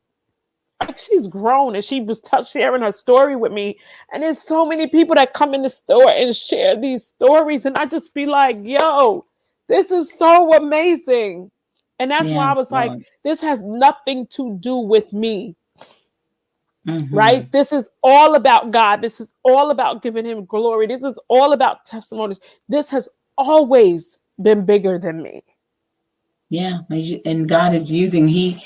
she's grown, and she was sharing her story with me. And there's so many people that come in the store and share these stories. And I just be like, yo, this is so amazing. And that's why I was like, this has nothing to do with me. Right? This is all about God. This is all about giving Him glory. This is all about testimonies. This has always been bigger than me. Yeah. And God is using,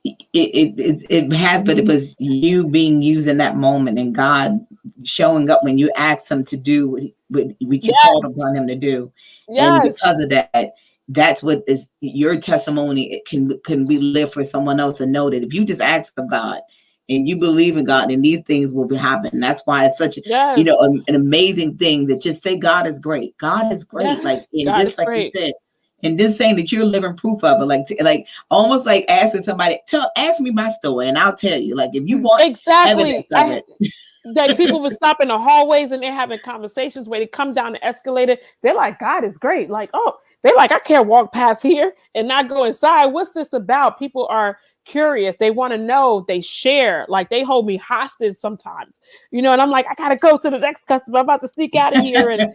it has, but it was you being used in that moment, and God showing up when you asked Him to do what you called upon Him to do. And because of that, that's what is your testimony. It can be lived for someone else to know that if you just ask of God and you believe in God, and these things will be happening. That's why it's such an amazing thing that just say God is great. God is great. Like in God this, like great. You said. And just saying that you're living proof of it, like almost like asking somebody, ask me my story and I'll tell you. Like if you want evidence of it. That people would stop in the hallways and they're having conversations where they come down the escalator. They're like, God is great. Like, oh, they're like, I can't walk past here and not go inside. What's this about? People are curious. They want to know. They share. Like they hold me hostage sometimes, and I'm like, I gotta go to the next customer. I'm about to sneak out of here.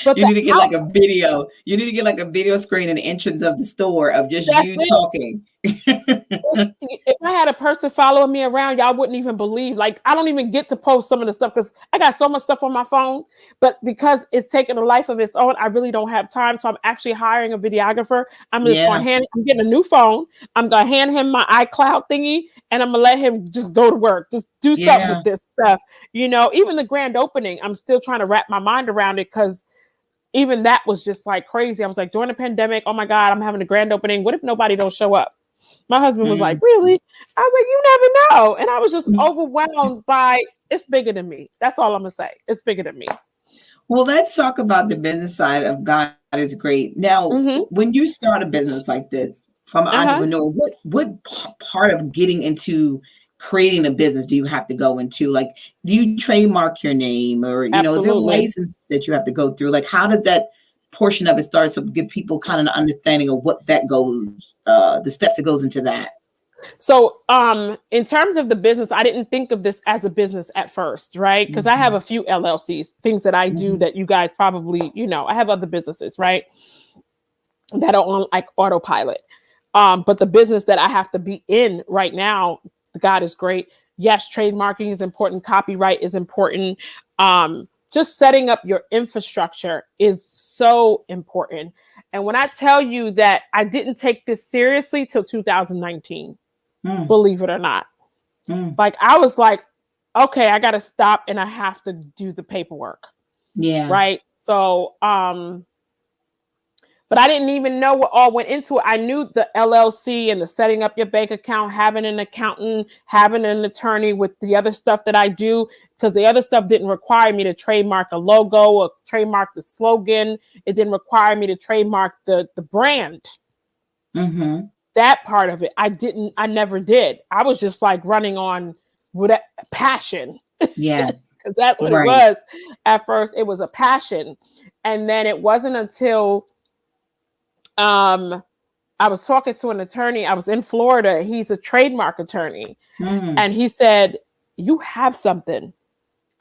But you need to get like a video. You need to get like a video screen in the entrance of the store of just you talking. If I had a person following me around, y'all wouldn't even believe. Like I don't even get to post some of the stuff because I got so much stuff on my phone. But because it's taken a life of its own, I really don't have time. So I'm actually hiring a videographer. I'm getting a new phone. I'm gonna hand him my iCloud thingy, and I'm gonna let him just go to work. Just do something with this stuff. Even the grand opening, I'm still trying to wrap my mind around it, because even that was just like crazy. I was like, during the pandemic, oh my God, I'm having a grand opening. What if nobody don't show up? My husband was like, really? I was like, you never know. And I was just overwhelmed by, it's bigger than me. That's all I'm going to say. It's bigger than me. Well, let's talk about the business side of God is great. Now, when you start a business like this from an entrepreneur, what part of getting into creating a business do you have to go into? Like, do you trademark your name, or, is there a license that you have to go through? Like, how does that portion of it starts to give people kind of an understanding of what that goes, the steps that goes into that. So, in terms of the business, I didn't think of this as a business at first, right? Because I have a few LLCs, things that I do that you guys probably, I have other businesses, right? That are on like autopilot. But the business that I have to be in right now, God is great. Yes, trademarking is important. Copyright is important. Just setting up your infrastructure is so important. And when I tell you that I didn't take this seriously till 2019, believe it or not, like I was like, okay, I got to stop and I have to do the paperwork. Yeah. Right. So, but I didn't even know what all went into it. I knew the LLC and the setting up your bank account, having an accountant, having an attorney with the other stuff that I do, because the other stuff didn't require me to trademark a logo or trademark the slogan. It didn't require me to trademark the brand. That part of it, I never did. I was just like running on with a passion. Yes. Because that's what it was. At first, it was a passion. And then it wasn't until I was talking to an attorney. I was in Florida. He's a trademark attorney. And he said, you have something.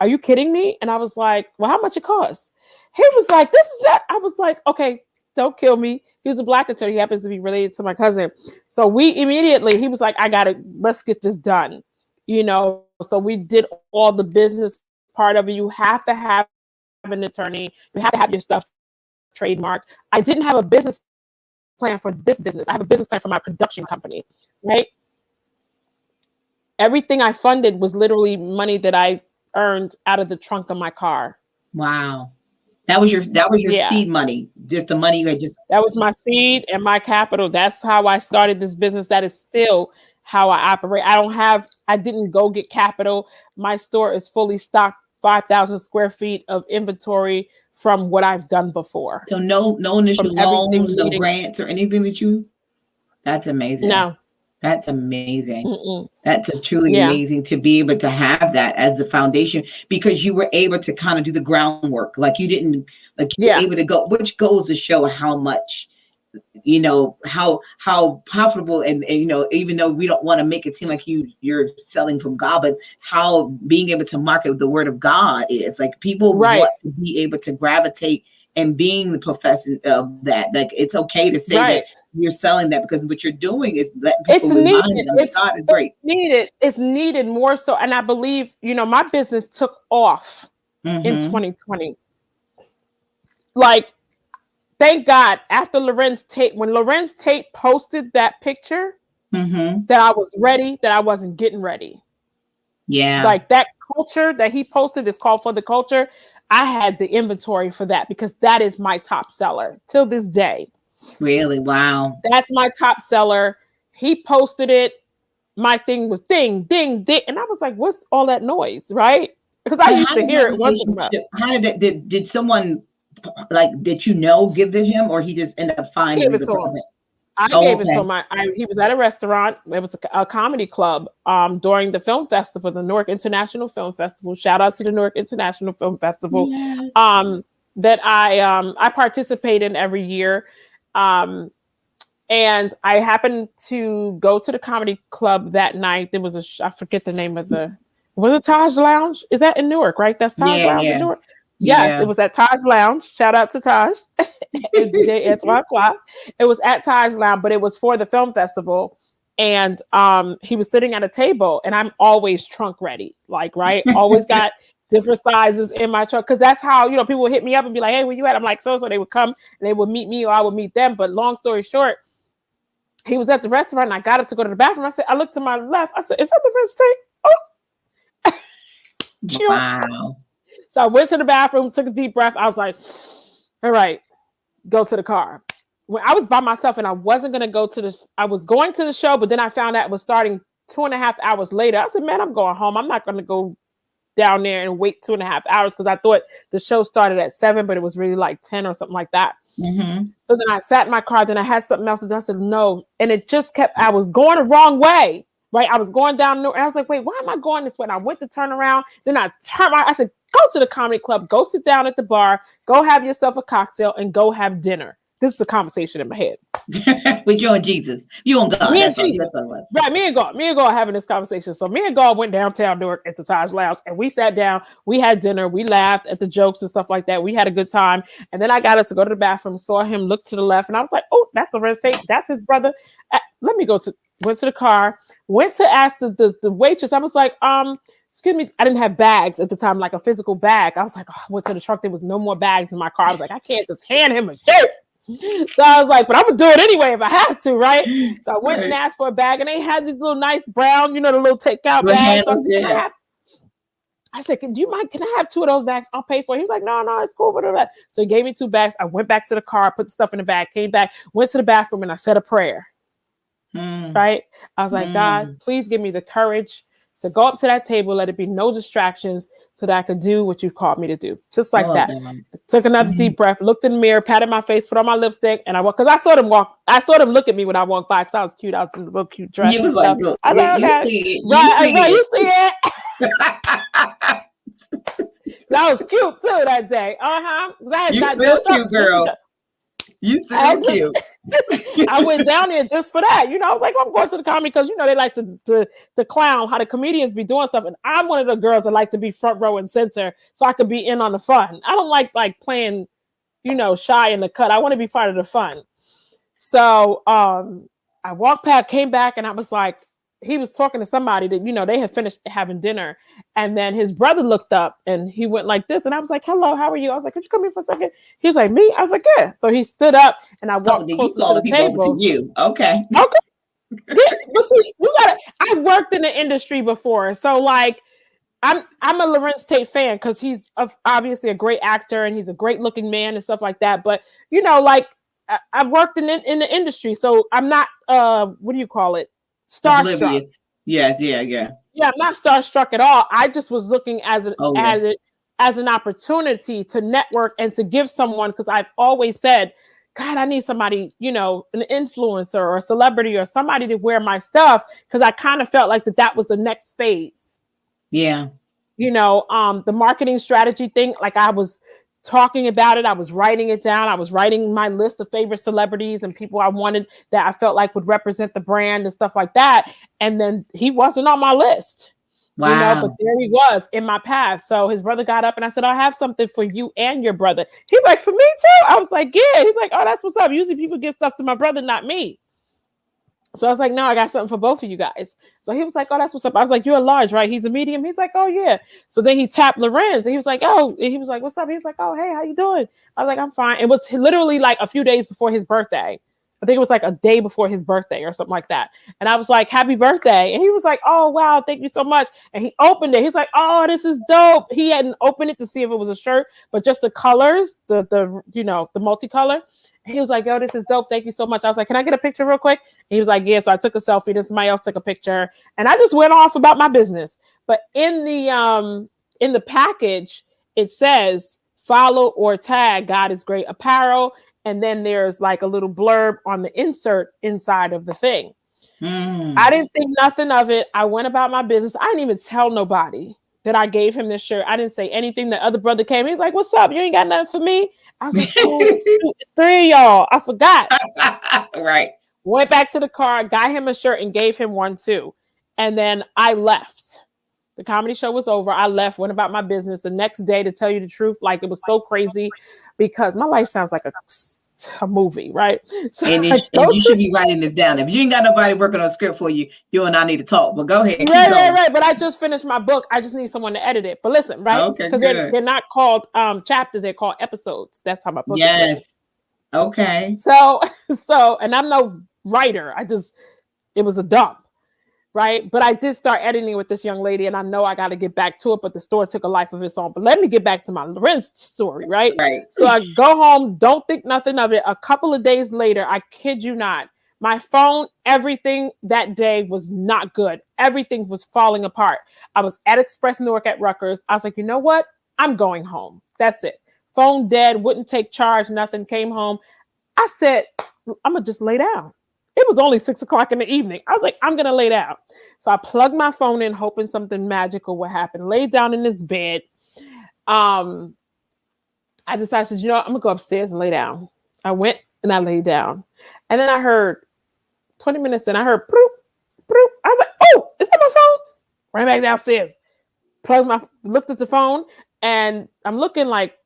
Are you kidding me? And I was like, well, how much it costs? He was like, this is that. I was like, okay, don't kill me. He was a Black attorney. He happens to be related to my cousin. So he was like, let's get this done. So we did all the business part of it. You have to have an attorney. You have to have your stuff trademarked. I didn't have a business plan for this business. I have a business plan for my production company, right? Everything I funded was literally money that I earned out of the trunk of my car. Wow. That was your seed money. Just the money you had just. That was my seed and my capital. That's how I started this business. That is still how I operate. I didn't go get capital. My store is fully stocked, 5,000 square feet of inventory from what I've done before. So no initial loans, no grants or anything that's amazing. No. That's amazing. That's truly amazing to be able to have that as the foundation, because you were able to kind of do the groundwork. Like you didn't, like you were able to go, which goes to show how much, how profitable and even though we don't want to make it seem like you're selling from God, but how being able to market the word of God is like people want to be able to gravitate and being the profession of that. Like it's okay to say that you're selling that, because what you're doing is letting people remind them that God is great. It's needed more so. And I believe, my business took off in 2020. Like, thank God, after when Lorenz Tate posted that picture, that I was ready, that I wasn't getting ready. Yeah. Like that culture that he posted is called For the Culture. I had the inventory for that because that is my top seller till this day. Really? Wow. That's my top seller. He posted it. My thing was ding, ding, ding. And I was like, what's all that noise? Right? Because I used to hear it once in a while. How did someone did give to him, or he just ended up finding it to him? I gave it to him. He was at a restaurant. It was a comedy club during the film festival, the Newark International Film Festival. Shout out to the Newark International Film Festival. Yes. That I participate in every year. And I happened to go to the comedy club that night. There was I forget the name of was it Taj Lounge? Is that in Newark, right? That's Taj Lounge in Newark. Yes, it was at Taj Lounge. Shout out to Taj. It was at Taj Lounge, but it was for the film festival. And he was sitting at a table, and I'm always trunk ready, always got different sizes in my truck, because that's how people would hit me up and be like, "Hey, where you at?" I'm like, so they would come and they would meet me, or I would meet them. But long story short, he was at the restaurant, and I got up to go to the bathroom. I looked to my left. I said, "Is that the Lorenz Tate?" Oh, wow. So I went to the bathroom, took a deep breath. I was like, "All right, go to the car." When I was by myself and I wasn't going to go I was going to the show, but then I found out it was starting 2.5 hours later. I said, "Man, I'm going home. I'm not going to go down there and wait 2.5 hours," because I thought the show started at 7, but it was really like 10 or something like that. So then I sat in my car, then I had something else to do. I said, no. And it just I was going the wrong way. right? I was going down, and I was like, wait, why am I going this way? And I went to turn around. Then I turned around. I said, go to the comedy club, go sit down at the bar, go have yourself a cocktail, and go have dinner. This is the conversation in my head. With you and Jesus. You and God. Me and That's what Jesus. it was. Right, me and God are having this conversation. So me and God went downtown Newark at the Taj Lounge, and we sat down, we had dinner, we laughed at the jokes and stuff like that. We had a good time. And then I got us to go to the bathroom, saw him look to the left, and I was like, oh, that's the Lorenz Tate. That's his brother. Went to the car, went to ask the waitress. I was like, excuse me, I didn't have bags at the time, like a physical bag. I was like, went to the truck. There was no more bags in my car. I was like, I can't just hand him a shirt. So I was like, but I'm gonna do it anyway if I have to, right? So I went and asked for a bag, and they had these little nice brown, the little takeout bags. I said, do you mind? Can I have 2 of those bags? I'll pay for it. He was like, no, it's cool. Whatever. So he gave me 2 bags. I went back to the car, put the stuff in the bag, came back, went to the bathroom, and I said a prayer. Right? I was like, God, please give me the courage to go up to that table, let it be no distractions, so that I could do what you've called me to do. Just like that. Took another deep breath, looked in the mirror, patted my face, put on my lipstick, and I walked, because I saw them look at me when I walked by, because I was cute. I was in a little cute dress. You was like, look, I was like, okay. You see it. That was cute too that day. You still cute, girl. You still cute. I went down there just for that. I was like, I'm going to the comedy because they like to clown how the comedians be doing stuff, and I'm one of the girls that like to be front row and center, so I could be in on the fun. I don't like playing, shy in the cut. I want to be part of the fun. So I walked past, came back, and I was like, he was talking to somebody that, they had finished having dinner. And then his brother looked up and he went like this. And I was like, hello, how are you? I was like, could you come here for a second? He was like, me? I was like, yeah. So he stood up and I walked closer to the table. To you. Okay. Yeah, but see, I worked in the industry before. So like, I'm a Lorenz Tate fan because he's obviously a great actor and he's a great looking man and stuff like that. But, I've worked in the industry. So I'm not, what do you call it? Starstruck. Yes, yeah. Yeah, I'm not starstruck at all. I just was looking as an opportunity to network and to give someone, because I've always said, God, I need somebody, an influencer or a celebrity or somebody to wear my stuff, because I kind of felt like that was the next phase. Yeah. The marketing strategy thing, like I was talking about it. I was writing it down. I was writing my list of favorite celebrities and people I wanted that I felt like would represent the brand and stuff like that. And then he wasn't on my list. Wow. But there he was in my path. So his brother got up and I said, I have something for you and your brother. He's like, for me too? I was like, yeah. He's like, oh, that's what's up. Usually people give stuff to my brother, not me. So I was like, no, I got something for both of you guys. So he was like, oh, that's what's up. I was like, you're a large, right? He's a medium. He's like, oh, yeah. So then he tapped Lorenz and he was like, oh, and he was like, what's up? He was like, oh, hey, how you doing? I was like, I'm fine. It was literally like a few days before his birthday. I think it was like a day before his birthday or something like that. And I was like, happy birthday. And he was like, oh, wow, thank you so much. And he opened it. He's like, oh, this is dope. He hadn't opened it to see if it was a shirt, but just the colors, the multicolor. He was like, yo, this is dope. Thank you so much. I was like, can I get a picture real quick? And he was like, yeah. So I took a selfie. Then somebody else took a picture. And I just went off about my business. But in the package, it says, follow or tag God is Great Apparel. And then there's like a little blurb on the insert inside of the thing. I didn't think nothing of it. I went about my business. I didn't even tell nobody that I gave him this shirt. I didn't say anything. The other brother came. He was like, what's up? You ain't got nothing for me? I was like, oh, it's 3 of y'all. I forgot. Right. Went back to the car, got him a shirt and gave him one too. And then I left. The comedy show was over. I left, went about my business. The next day, to tell you the truth, like it was so crazy because my life sounds like a movie, right? So and you should be writing this down. If you ain't got nobody working on a script for you, you and I need to talk. But go ahead. Right. But I just finished my book. I just need someone to edit it. But listen, right? Okay, because they're not called chapters. They're called episodes. That's how my book is. Okay. So, and I'm no writer. It was a dump. Right. But I did start editing with this young lady, and I know I got to get back to it, but the store took a life of its own. But let me get back to my Lorenz story. Right. So I go home, don't think nothing of it. A couple of days later, I kid you not, my phone, everything that day was not good. Everything was falling apart. I was at Express Newark at Rutgers. I was like, you know what? I'm going home. That's it. Phone dead, wouldn't take charge, nothing. Came home. I said, I'm going to just lay down. It was only 6 o'clock in the evening. I was like, I'm going to lay down. So I plugged my phone in, hoping something magical would happen. Laid down in this bed. I decided, you know what? I'm going to go upstairs and lay down. I went and I laid down. And then I heard 20 minutes in, I heard, broop, broop. I was like, oh, is that my phone? Ran back downstairs. Looked at the phone, and I'm looking like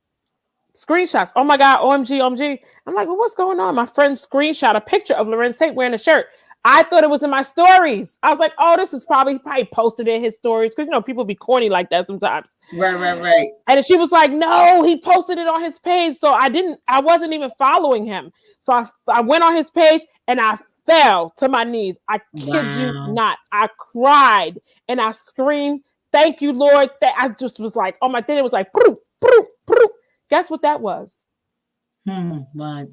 screenshots. Oh my God, OMG, OMG. I'm like, well, what's going on? My friend screenshot a picture of Lorenz Tate wearing a shirt. I thought it was in my stories. I was like, oh, this is he probably posted in his stories. Because, you know, people be corny like that sometimes. Right. And she was like, no, he posted it on his page. So I wasn't even following him. So I went on his page and I fell to my knees. I kid you not. I cried and I screamed, thank you, Lord. I just was like, oh my, then it was like, proof, proof, proof. Guess what that was? What?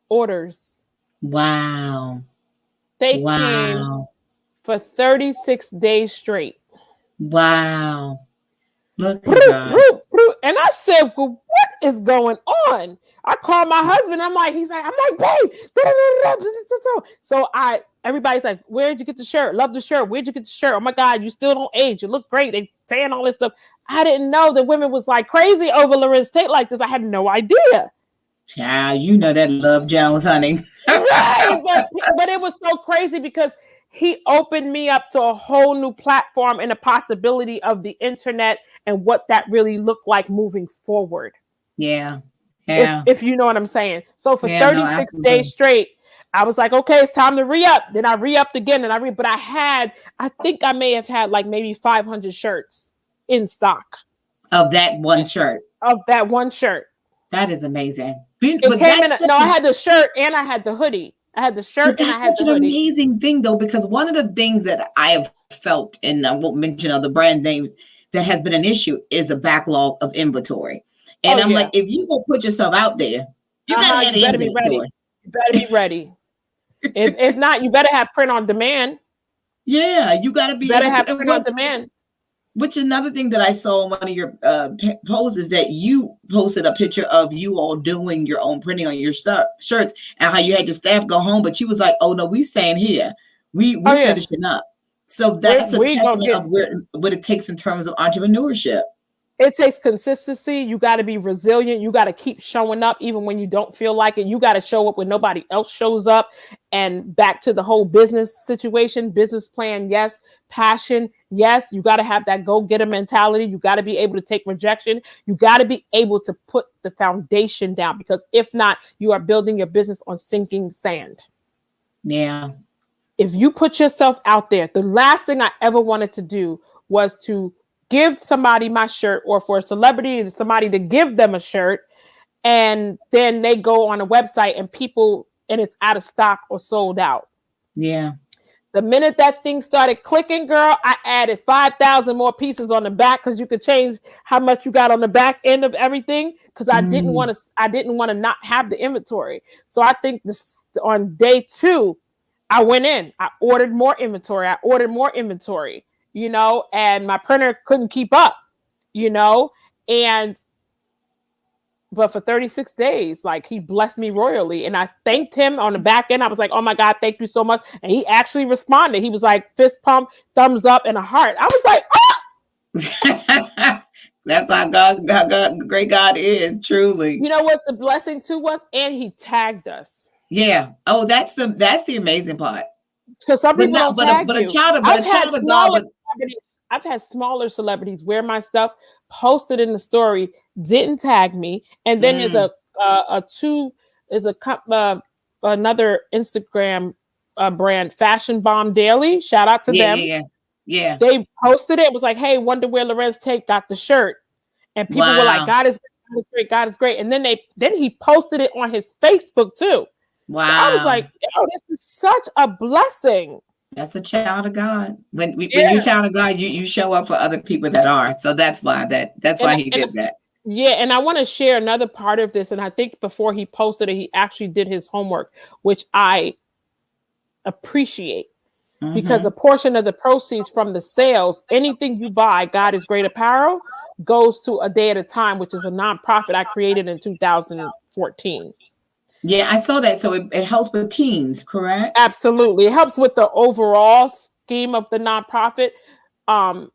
Orders. Wow. They came for 36 days straight. Wow. Look at God. And I said, well, what is going on? I called my husband. I'm like, babe. So everybody's like, where'd you get the shirt? Love the shirt. Where'd you get the shirt? Oh my God, you still don't age. You look great. They saying all this stuff. I didn't know that women was like crazy over Lorenz Tate like this. I had no idea. Child, you know that Love Jones, honey. Right, but it was so crazy because he opened me up to a whole new platform and the possibility of the internet and what that really looked like moving forward. Yeah. If you know what I'm saying. So for 36 days straight, I was like, okay, it's time to re-up. Then I re-upped again but I think I may have had like maybe 500 shirts in stock. Of that one shirt. That is amazing. I had the shirt and I had the hoodie. I had the shirt and I had the hoodie. That's such an amazing thing, though, because one of the things that I have felt, and I won't mention other brand names, that has been an issue is a backlog of inventory. And I'm like, if you go put yourself out there, you gotta have the inventory. You better be ready. if not, you better have print on demand. Yeah, you gotta be. Better have print on demand. Which another thing that I saw in one of your posts is that you posted a picture of you all doing your own printing on your shirts and how you had your staff go home, but you was like, "Oh no, we staying here. We finishing up." So that's a testament of what it takes in terms of entrepreneurship. It takes consistency. You got to be resilient. You got to keep showing up even when you don't feel like it. You got to show up when nobody else shows up. And back to the whole business situation, business plan, yes. Passion, yes. You got to have that go-getter mentality. You got to be able to take rejection. You got to be able to put the foundation down, because if not, you are building your business on sinking sand. Yeah. If you put yourself out there, the last thing I ever wanted to do was to give somebody my shirt, or for a celebrity, somebody to give them a shirt, and then they go on a website and it's out of stock or sold out. Yeah. The minute that thing started clicking, girl, I added 5,000 more pieces on the back, because you could change how much you got on the back end of everything. Because I didn't want to not have the inventory. So I think on day 2, I went in. I ordered more inventory. And my printer couldn't keep up, but for 36 days, like, he blessed me royally, and I thanked him on the back end. I was like, oh my God, thank you so much. And he actually responded. He was like, fist pump, thumbs up, and a heart. I was like, ah! That's how God, great God is, truly. You know what the blessing too was? And he tagged us. Yeah. Oh, that's the amazing part. So some people don't tag you. I've had smaller celebrities wear my stuff, posted in the story, didn't tag me, and then there's another Instagram brand, Fashion Bomb Daily. Shout out to them. Yeah. They posted it. It was like, hey, wonder where Lorenz Tate got the shirt, and people were like, God is great, God is great. And then he posted it on his Facebook too. Wow. So I was like, oh, this is such a blessing. That's a child of God. When you're a child of God, you show up for other people that are. So that's why he did that. Yeah, and I want to share another part of this. And I think before he posted it, he actually did his homework, which I appreciate. Because a portion of the proceeds from the sales, anything you buy, God is Great Apparel, goes to A Day at a Time, which is a nonprofit I created in 2014. Yeah, I saw that. So it helps with teams, correct? Absolutely. It helps with the overall scheme of the nonprofit. Um,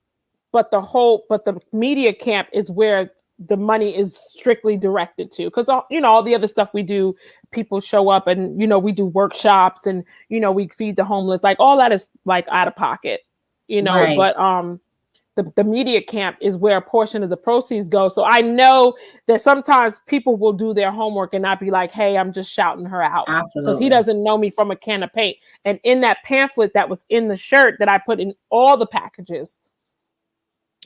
but the media camp is where the money is strictly directed to, because all the other stuff we do, people show up and we do workshops and we feed the homeless, like all that is like out of pocket, Right. but the media camp is where a portion of the proceeds go. So I know that sometimes people will do their homework and not be like, hey, I'm just shouting her out, because he Absolutely. doesn't know me from a can of paint. And in that pamphlet that was in the shirt that I put in all the packages,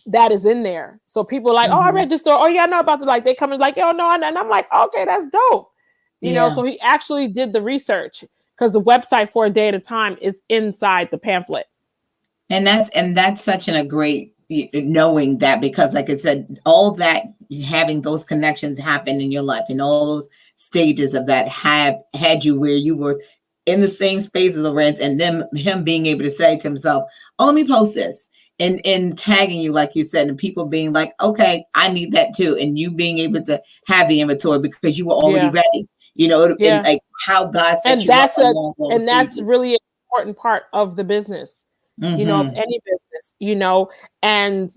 that is in there. So people are like, oh, I read this story. Oh, yeah, I know about it. Like, they come and like, oh, no. And I'm like, okay, that's dope. Yeah. So he actually did the research, because the website for A Day at a Time is inside the pamphlet. And that's such a great knowing that, because like I said, all that, having those connections happen in your life and all those stages of that have had you where you were in the same space as Lorenz, and then him being able to say to himself, oh, let me post this, and tagging you, like you said, and people being like, okay, I need that too. And you being able to have the inventory because you were already ready, and like how God set And you up along all the that's stages. really an important part of the business, of any business, and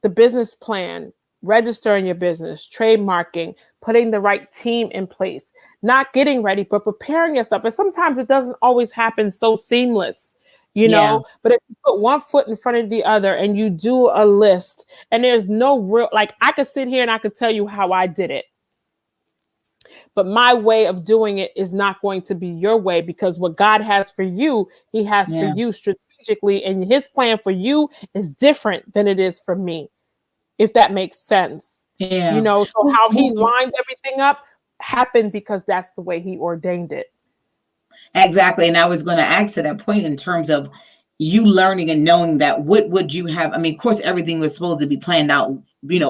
the business plan, registering your business, trademarking, putting the right team in place, not getting ready, but preparing yourself. And sometimes it doesn't always happen so seamless, but if you put one foot in front of the other and you do a list, and there's no real, like, I could sit here and I could tell you how I did it, but my way of doing it is not going to be your way, because what God has for you, he has for you strategically, and his plan for you is different than it is for me, if that makes sense. Yeah. So how he lined everything up happened because that's the way he ordained it. Exactly. And I was going to ask to that point, in terms of you learning and knowing that, what would you have? I mean, of course, everything was supposed to be planned out,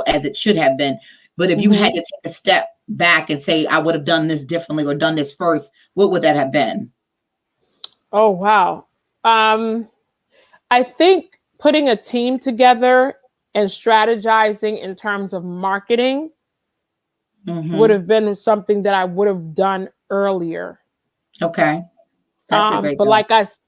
as it should have been. But if you had to take a step back and say, I would have done this differently or done this first, what would that have been? Oh, wow. I think putting a team together and strategizing in terms of marketing would have been something that I would have done earlier. Okay. That's a great but thought.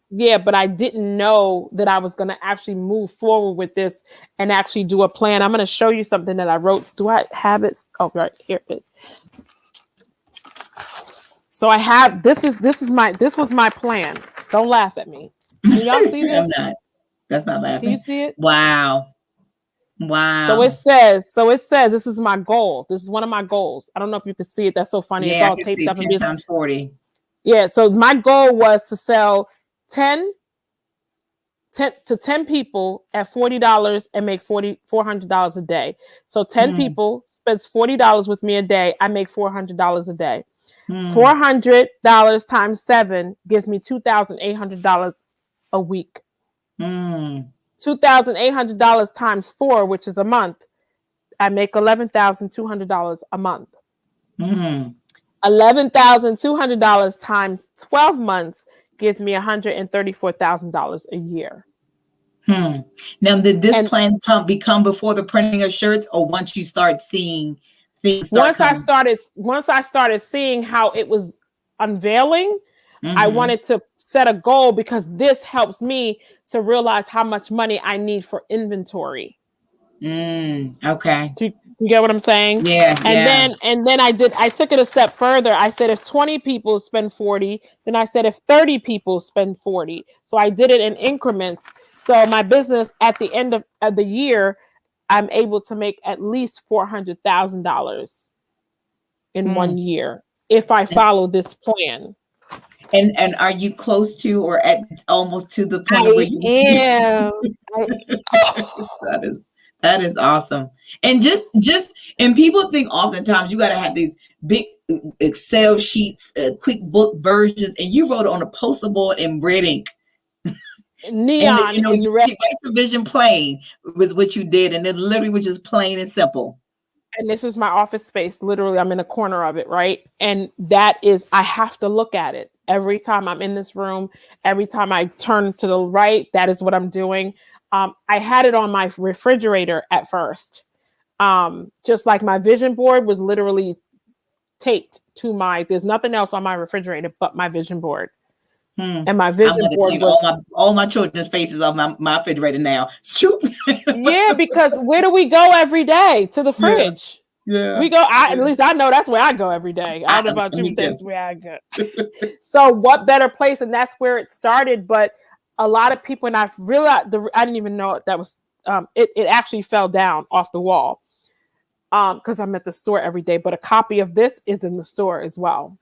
but I didn't know that I was going to actually move forward with this and actually do a plan. I'm going to show you something that I wrote. Do I have it? Oh, right here it is. So I have, this was my plan. Don't laugh at me. Can y'all see this? I'm not. That's not laughing. Can you see it? Wow. So it says, this is my goal. This is one of my goals. I don't know if you can see it. That's so funny. Yeah, it's all taped up. 10 times 40. Yeah. So my goal was to sell 10 to 10 people at $40 and make $400 a day. So 10 people spends $40 with me a day. I make $400 a day. $400 times 7 gives me $2,800 a week. $2,800 times 4, which is a month, I make $11,200 a month. $11,200 times 12 months gives me $134,000 a year. Now, did this plan become before the printing of shirts, or once you start seeing things? Once I started seeing how it was unveiling, I wanted to set a goal, because this helps me to realize how much money I need for inventory. Okay. Do you get what I'm saying? Yeah. And then I took it a step further. I said, if 20 people spend 40, then I said, if 30 people spend 40. So I did it in increments. So my business at the end of the year, I'm able to make at least $400,000 in 1 year if I follow this plan. And are you close to, or at almost to the point where you am? That is awesome. And and people think oftentimes you got to have these big Excel sheets, quick book versions, and you wrote it on a poster board in red ink. Neon. And, you see right the vision plain was what you did, and it literally was just plain and simple. And this is my office space. Literally, I'm in a corner of it, right? And that is, I have to look at it every time I'm in this room. Every time I turn to the right, that is what I'm doing. I had it on my refrigerator at first. Just like my vision board was literally taped to there's nothing else on my refrigerator but my vision board. And my I'm vision gonna board clean was all my children's faces off my refrigerator now. Shoot. yeah, because where do we go every day? To the fridge. Yeah. We go, at least I know that's where I go every day. I don't know about you, that's where I go. So what better place? And that's where it started. But a lot of people, and I've realized, I didn't even know that was, it actually fell down off the wall because I'm at the store every day. But a copy of this is in the store as well.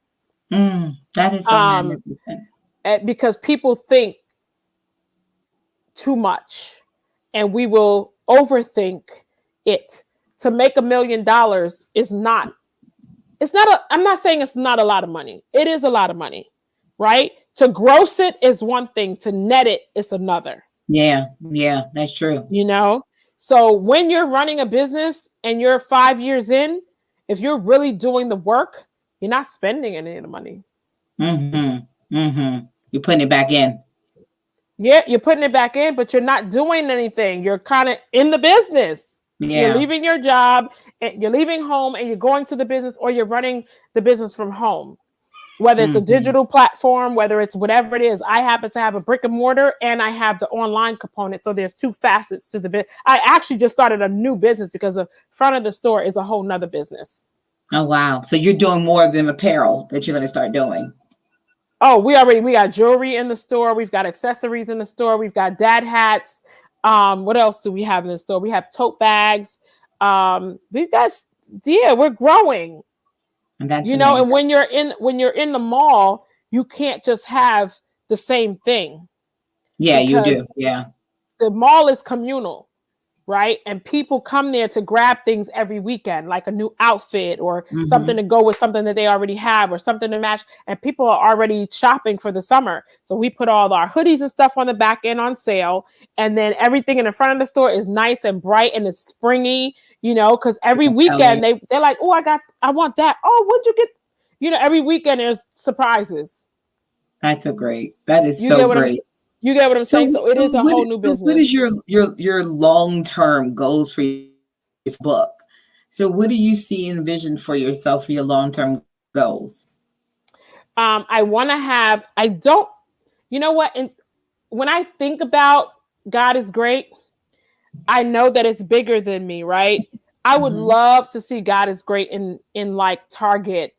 That is so magnificent. Because people think too much and we will overthink it. To make $1 million is not, I'm not saying it's not a lot of money. It is a lot of money, right? To gross it is one thing, to net it is another. Yeah, that's true. You know? So when you're running a business and you're 5 years in, if you're really doing the work, you're not spending any of the money. You're putting it back in. Yeah, you're putting it back in, but you're not doing anything. You're kind of in the business. Yeah. You're leaving your job, and you're leaving home, and you're going to the business, or you're running the business from home. Whether it's a digital platform, whether it's whatever it is. I happen to have a brick and mortar, and I have the online component. So there's two facets to the business. I actually just started a new business because the front of the store is a whole nother business. Oh, wow. So you're doing more than apparel that you're going to start doing. Oh, we got jewelry in the store. We've got accessories in the store. We've got dad hats. What else do we have in the store? We have tote bags. We're growing. And that's amazing. And when you're in the mall, you can't just have the same thing. Yeah, you do. Yeah. The mall is communal, right? And people come there to grab things every weekend, like a new outfit or something to go with something that they already have or something to match. And people are already shopping for the summer. So we put all our hoodies and stuff on the back end on sale. And then everything in the front of the store is nice and bright and it's springy, because every weekend they're like, oh, I want that. Oh, what'd you get? Every weekend there's surprises. That is so great. You get what I'm saying? So it is a whole new business. What is your long-term goals for this book? So what do you see and envision for yourself for your long-term goals? I want to have, and when I think about God is great, I know that it's bigger than me, right? I would love to see God is great in like Target,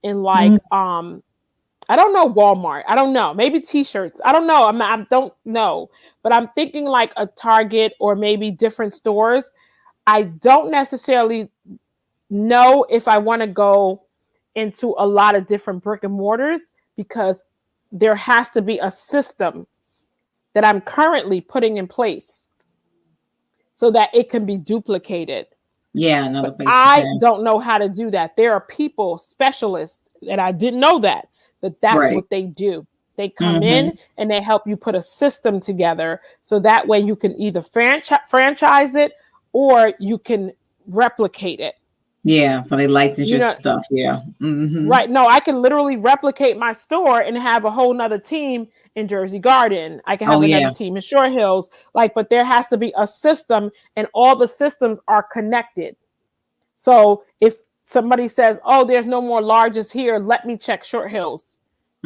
in like, I don't know, Walmart. I don't know. Maybe t-shirts. I don't know. I don't know. But I'm thinking like a Target or maybe different stores. I don't necessarily know if I want to go into a lot of different brick and mortars because there has to be a system that I'm currently putting in place so that it can be duplicated. Yeah, I don't know how to do that. There are people, specialists, and I didn't know that. But that's what they do. They come in and they help you put a system together so that way you can either franchise it or you can replicate it. Yeah, so they license your stuff. Yeah. Right. No, I can literally replicate my store and have a whole nother team in Jersey Garden. I can have another team in Short Hills. But there has to be a system and all the systems are connected. So if somebody says, oh, there's no more larges here, let me check Short Hills.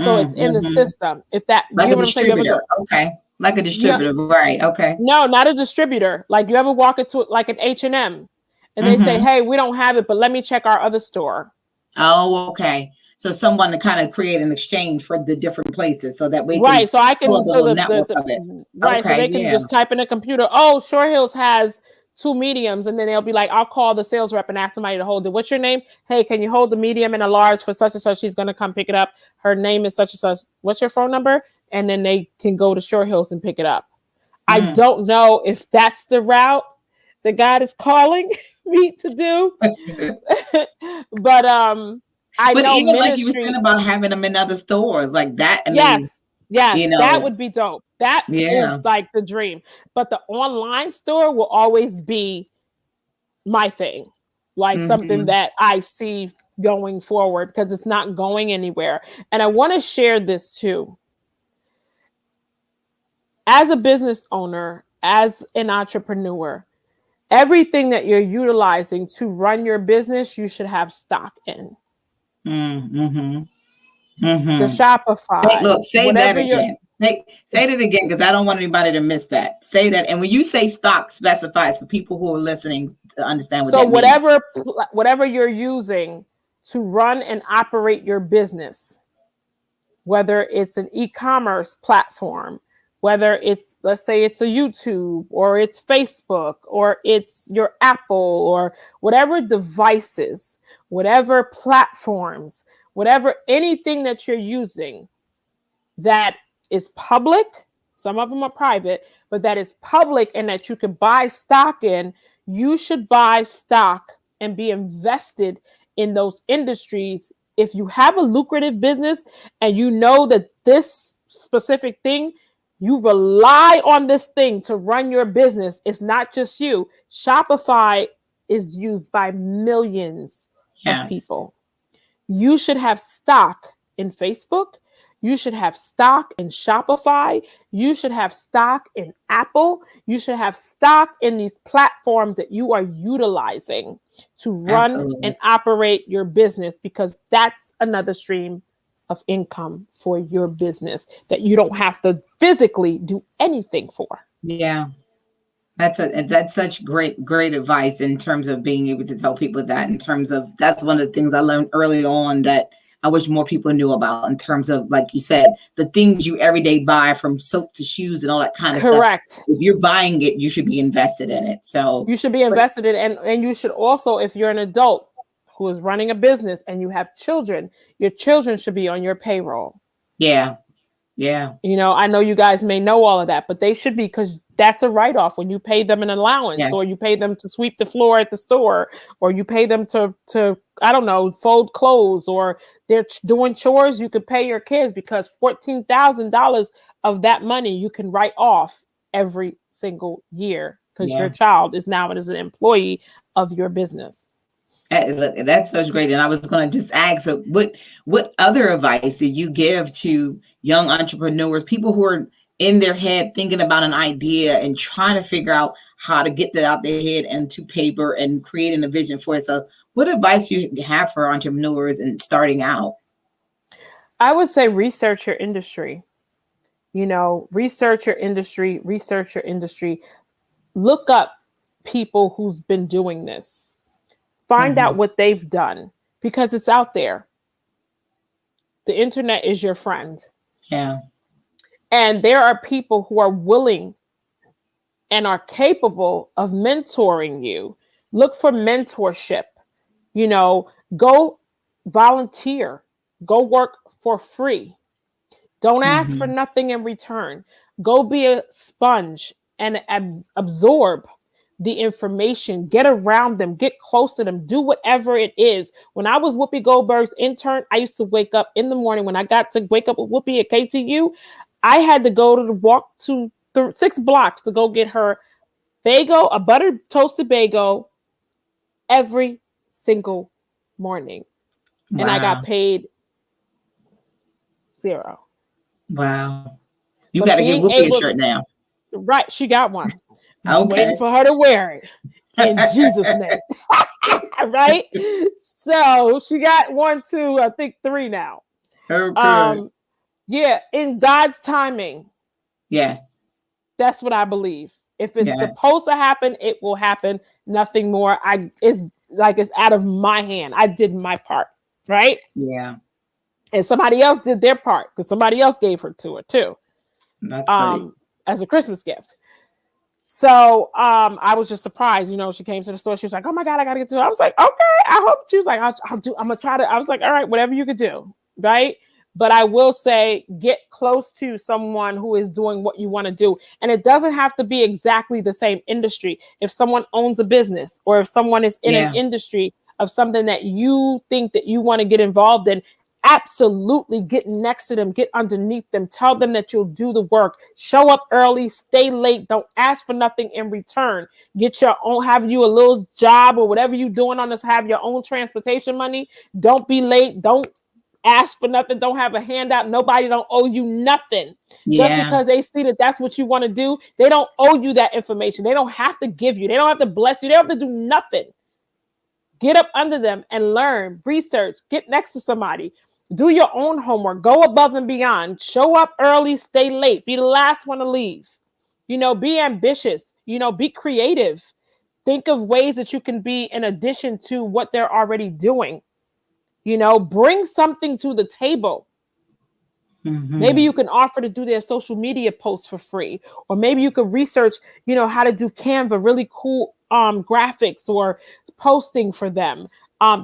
So it's in the system. If that, like a distributor. Okay. Like a distributor. Yeah. Right. Okay. No, not a distributor. Like you ever walk into like an H&M and they say, hey, we don't have it, but let me check our other store. Oh, okay. So someone to kind of create an exchange for the different places so that we can. So I can pull the network of it. Right. Okay, so they can just type in a computer, oh, Short Hills has 2 mediums, and then they'll be like, I'll call the sales rep and ask somebody to hold it. What's your name? Hey, can you hold the medium and a large for such and such? She's going to come pick it up. Her name is such and such. What's your phone number? And then they can go to Short Hills and pick it up. I don't know if that's the route that God is calling me to do. But I know even like you were saying about having them in other stores like that. Yes, that would be dope. That is like the dream. But the online store will always be my thing. Like something that I see going forward because it's not going anywhere. And I want to share this too. As a business owner, as an entrepreneur, everything that you're utilizing to run your business, you should have stock in. Mm-hmm. The Mm-hmm. Shopify. Say that again. Say that again, because I don't want anybody to miss that. Say that. And when you say stock, specifies for people who are listening to understand what So that means. whatever you're using to run and operate your business, whether it's an e-commerce platform, whether it's, let's say it's a YouTube or it's Facebook or it's your Apple or whatever devices, whatever platforms, whatever, anything that you're using that is public, some of them are private, but that is public and that you can buy stock in, you should buy stock and be invested in those industries. If you have a lucrative business and you know that this specific thing, you rely on this thing to run your business. It's not just you. Shopify is used by millions of Yes. people. You should have stock in Facebook. You should have stock in Shopify. You should have stock in Apple. You should have stock in these platforms that you are utilizing to run Absolutely. and operate your business, because that's another stream of income for your business that you don't have to physically do anything for. Yeah. That's such great advice in terms of being able to tell people that, in terms of, that's one of the things I learned early on that I wish more people knew about, in terms of, like you said, the things you everyday buy, from soap to shoes and all that kind of Correct. stuff. If you're buying it, you should be invested in it. So you should be invested in, and you should also, if you're an adult who is running a business and you have children, your children should be on your payroll. Yeah. Yeah. You know, I know you guys may know all of that, but they should be, because that's a write-off when you pay them an allowance. Yes. Or you pay them to sweep the floor at the store, or you pay them to I don't know, fold clothes, or they're doing chores. You could pay your kids, because $14,000 of that money you can write off every single year, because your child is now as an employee of your business. Look, that's such great. And I was going to just ask, so what other advice do you give to young entrepreneurs, people who are in their head thinking about an idea and trying to figure out how to get that out their head and to paper and creating a vision for it? So what advice do you have for entrepreneurs and starting out? I would say research your industry. You know, research your industry. Look up people who's been doing this. Find out what they've done, because it's out there. The internet is your friend. Yeah. And there are people who are willing and are capable of mentoring you. Look for mentorship. You know, go volunteer. Go work for free. Don't ask for nothing in return. Go be a sponge and absorb the information, get around them, get close to them, do whatever it is. When I was Whoopi Goldberg's intern, I used to wake up in the morning. When I got to wake up with Whoopi at KTU, I had to go to the walk to 6 blocks to go get her bagel, a buttered toasted bagel, every single morning. Wow. And I got paid $0. Wow. You got to get Whoopi a shirt now. Right. She got one. Just waiting for her to wear it in Jesus' name. Right? So she got 1, 2, I think 3 now. Okay. Yeah, in God's timing. Yes. That's what I believe. If it's supposed to happen, it will happen. Nothing more. It's out of my hand. I did my part. Right? Yeah. And somebody else did their part, because somebody else gave her to her too. That's great. As a Christmas gift. So I was just surprised, you know, she came to the store. She was like, oh my God, I got to get to it. I was like, okay, I hope. She was like, I'm going to try to. I was like, all right, whatever you could do. Right. But I will say, get close to someone who is doing what you want to do. And it doesn't have to be exactly the same industry. If someone owns a business, or if someone is in an industry of something that you think that you want to get involved in, absolutely get next to them, get underneath them, tell them that you'll do the work, show up early, stay late, don't ask for nothing in return, get your own, have you a little job or whatever you're doing on this, have your own transportation money, don't be late, don't ask for nothing, don't have a handout, nobody don't owe you nothing. Just because they see that that's what you want to do, they don't owe you that information, they don't have to give you, they don't have to bless you, they don't have to do nothing. Get up under them and learn, research, get next to somebody. Do your own homework. Go above and beyond. Show up early, stay late. Be the last one to leave. Be ambitious. Be creative. Think of ways that you can be in addition to what they're already doing. Bring something to the table. Maybe you can offer to do their social media posts for free, or maybe you could research, how to do Canva, really cool graphics or posting for them.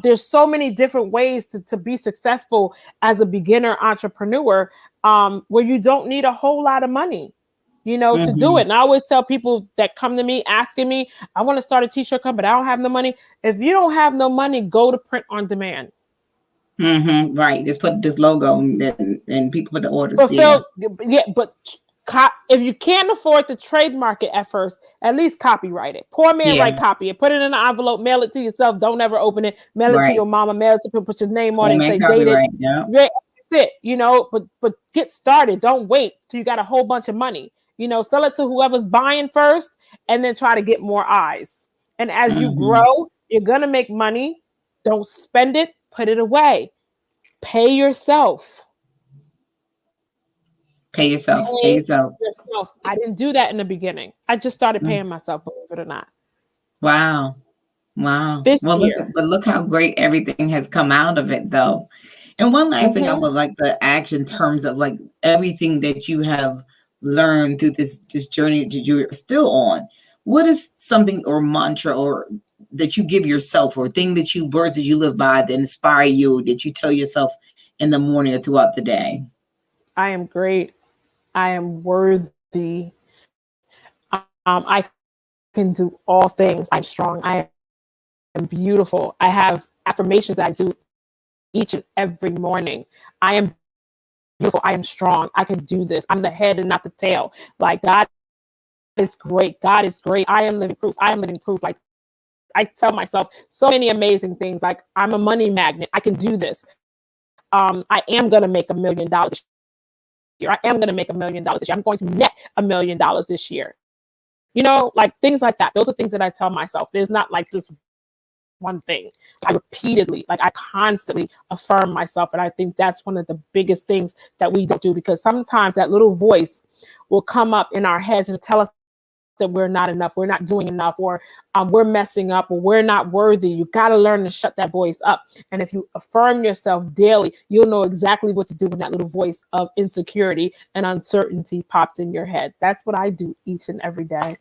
There's so many different ways to be successful as a beginner entrepreneur, where you don't need a whole lot of money, to do it. And I always tell people that come to me asking me, I want to start a t-shirt company, but I don't have no money. If you don't have no money, go to print on demand. Right. Just put this logo and people put the orders. But if you can't afford to trademark it at first, at least copyright it. Poor man, write copy it. Put it in an envelope. Mail it to yourself. Don't ever open it. Mail it to your mama. Mail it to people. Put your name on it and say date it. Yeah. That's it. But get started. Don't wait till you got a whole bunch of money. Sell it to whoever's buying first, and then try to get more eyes. And as you grow, you're gonna make money. Don't spend it. Put it away. Pay yourself. Pay yourself. I didn't do that in the beginning. I just started paying myself, believe it or not. Wow. Look how great everything has come out of it, though. And one last thing I would like to ask in terms of like everything that you have learned through this journey that you're still on. What is something or mantra or that you give yourself, or words that you live by that inspire you, that you tell yourself in the morning or throughout the day? I am great. I am worthy. I can do all things. I'm strong. I am beautiful. I have affirmations that I do each and every morning. I am beautiful. I am strong. I can do this. I'm the head and not the tail. Like, God is great. God is great. I am living proof. I am living proof. Like, I tell myself so many amazing things. Like, I'm a money magnet. I can do this. I am going to make $1 million this year. I am going to make $1 million this year. I'm going to net $1 million this year. Like things like that. Those are things that I tell myself. There's not like this one thing. I repeatedly, I constantly affirm myself. And I think that's one of the biggest things that we don't do, because sometimes that little voice will come up in our heads and tell us that we're not enough, we're not doing enough, or we're messing up, or we're not worthy. You got to learn to shut that voice up. And if you affirm yourself daily, you'll know exactly what to do when that little voice of insecurity and uncertainty pops in your head. That's what I do each and every day.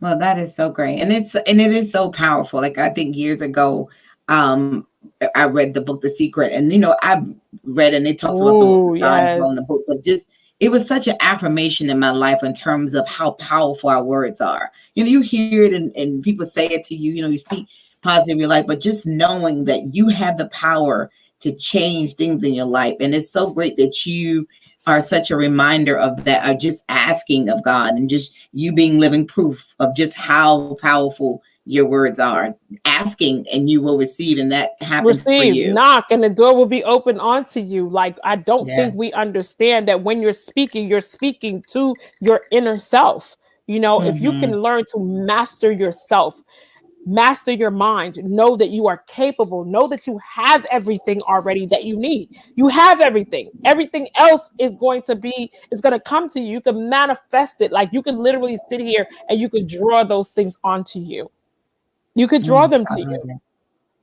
Well, that is so great. And it is so powerful. Like, I think years ago, I read the book, The Secret, and, I've read, and it talks about the God in the book, but just, it was such an affirmation in my life in terms of how powerful our words are. You hear it and people say it to you, you speak positive in your life, but just knowing that you have the power to change things in your life. And it's so great that you are such a reminder of that, of just asking of God, and just you being living proof of just how powerful your words are. Asking and you will receive, and that happens for you. Knock and the door will be open onto you. Like, I don't think we understand that when you're speaking to your inner self. If you can learn to master yourself, master your mind, know that you are capable, know that you have everything already that you need. You have everything. Everything else is going to come to you. You can manifest it. Like, you can literally sit here and you could draw those things onto you. You could draw them to you,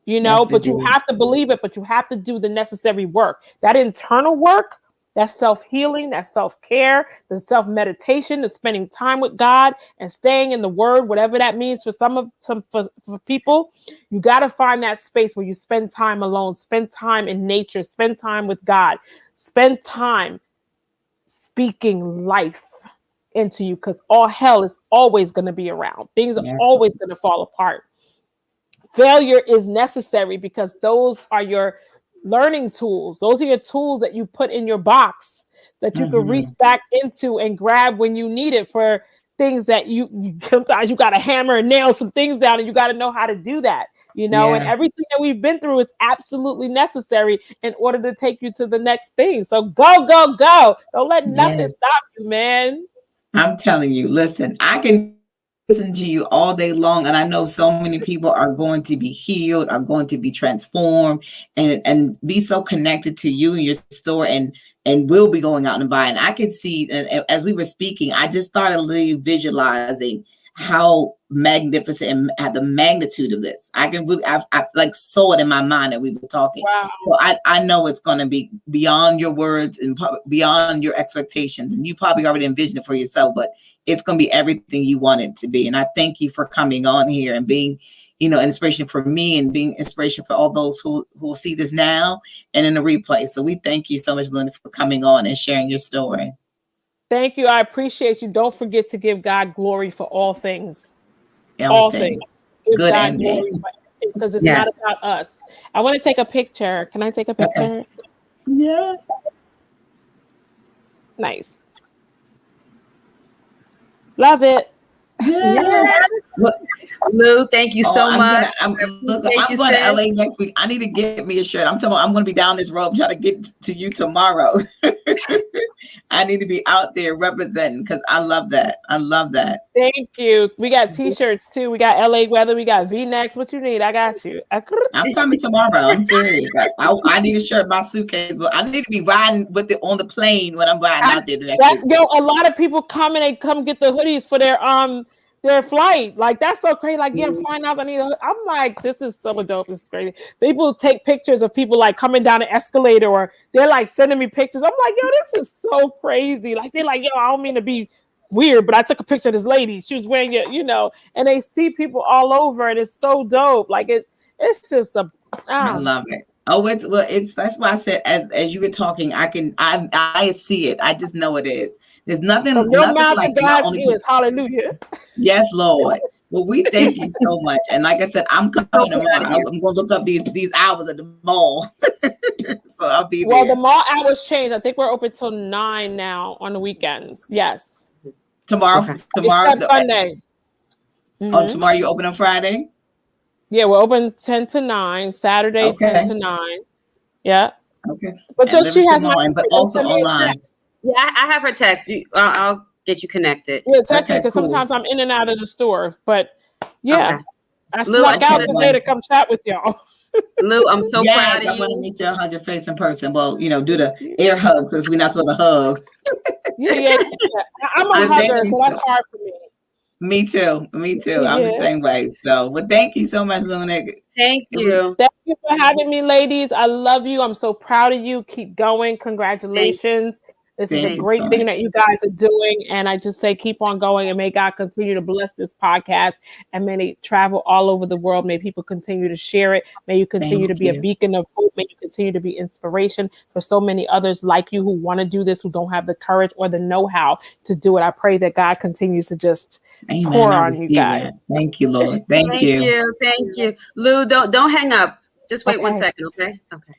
yes, but you have to believe it, but you have to do the necessary work. That internal work, that self-healing, that self-care, the self-meditation, the spending time with God and staying in the word, whatever that means for for people. You got to find that space where you spend time alone, spend time in nature, spend time with God, spend time speaking life into you, because all hell is always going to be around. Things are always going to fall apart. Failure is necessary, because those are your learning tools. Those are your tools that you put in your box that you can reach back into and grab when you need it for things that you sometimes you got to hammer and nail some things down, and you got to know how to do that, and everything that we've been through is absolutely necessary in order to take you to the next thing. So go. Don't let nothing stop you, man. I'm telling you, listen, I can listen to you all day long, and I know so many people are going to be healed, are going to be transformed, and be so connected to you and your store, and will be going out and buying. I could see, and as we were speaking, I just started really visualizing how magnificent and at the magnitude of this. I can really, I like saw it in my mind that we were talking. Wow. So I know it's going to be beyond your words and beyond your expectations, and you probably already envisioned it for yourself, but it's going to be everything you want it to be. And I thank you for coming on here and being, an inspiration for me and being inspiration for all those who will see this now and in the replay. So we thank you so much, Luna, for coming on and sharing your story. Thank you. I appreciate you. Don't forget to give God glory for all things. All things. Give Good God and glory because it's not about us. I want to take a picture. Can I take a picture? Yeah. Nice. Love it. Yeah. Lou, thank you so much. I'm going to LA next week. I need to get me a shirt. I'm going to be down this road trying to get to you tomorrow. I need to be out there representing because I love that. I love that. Thank you. We got t-shirts too. We got LA weather. We got V-necks. What you need? I got you. I'm coming tomorrow. I'm serious. I need a shirt in my suitcase, but I need to be riding with it on the plane when I'm riding out there the next week. A lot of people come and they come get the hoodies for their flight. Like, that's so crazy. Like, yeah, I'm flying out. I'm like, this is so dope. This is crazy. People take pictures of people like coming down the escalator, or they're like sending me pictures. I'm like, yo, this is so crazy. Like, they're like, yo, I don't mean to be weird, but I took a picture of this lady. She was wearing it, and they see people all over, and it's so dope. Like, it's just I love it. Oh, that's why I said, as you were talking, I see it. I just know it is. There's nothing. From your mouth like to God's ears. Hallelujah. Yes, Lord. Well, we thank you so much. And like I said, I'm coming tomorrow. I'm going to look up these hours at the mall. So I'll be there. Well, the mall hours changed. I think we're open till 9 now on the weekends. Yes. Tomorrow. Except Sunday. Mm-hmm. Oh, tomorrow you open on Friday? Yeah, we're open 10 to 9. Saturday, 10 to 9. Yeah. Okay. But just she has but also online. Yeah, I have her text. I'll get you connected. Yeah, text me because sometimes I'm in and out of the store. But yeah, I snuck out today to come chat with y'all. Lou, I'm so proud of you. I want to meet you and hug your face in person. Well, do the air hug since we're not supposed to hug. Yeah. I'm a hugger, so that's hard for me. Me too. I'm the same way. So, thank you so much, Lunic. Thank you. Thank you for having me, ladies. I love you. I'm so proud of you. Keep going. Congratulations. This is a great thing that you guys are doing. And I just say, keep on going, and may God continue to bless this podcast, and may it travel all over the world. May people continue to share it. May you continue to be a beacon of hope. May you continue to be inspiration for so many others like you who want to do this, who don't have the courage or the know-how to do it. I pray that God continues to just pour on you guys. Thank you, Lord. Thank you. Thank you. Lou, don't hang up. Just wait 1 second, okay? Okay.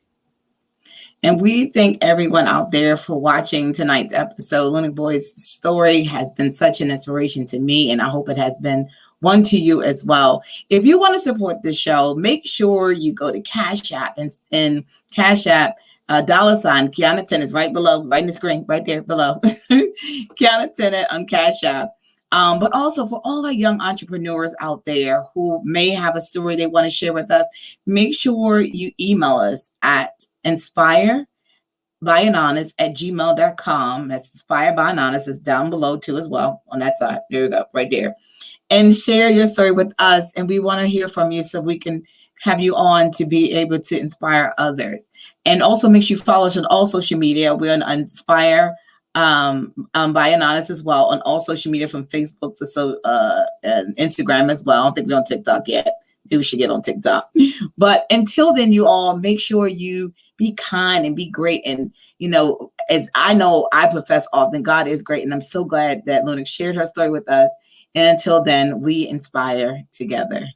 And we thank everyone out there for watching tonight's episode. Lunic Boyd's story has been such an inspiration to me, and I hope it has been one to you as well. If you want to support the show, make sure you go to Cash App and Cash App $, Kiana Tennant right below, right in the screen, right there below. Kiana Tennant on Cash App. But also for all our young entrepreneurs out there who may have a story they want to share with us, make sure you email us at inspirebyananis@gmail.com. That's Inspired by Ananis. It's down below too as well on that side. There you go, right there. And share your story with us. And we want to hear from you so we can have you on to be able to inspire others. And also make sure you follow us on all social media. We're on Inspire by Ananis as well on all social media, from Facebook to and Instagram as well. I don't think we're on TikTok yet. Maybe we should get on TikTok. But until then, you all make sure you be kind and be great. And, as I know, I profess often, God is great. And I'm so glad that Lunic shared her story with us. And until then, we inspire together.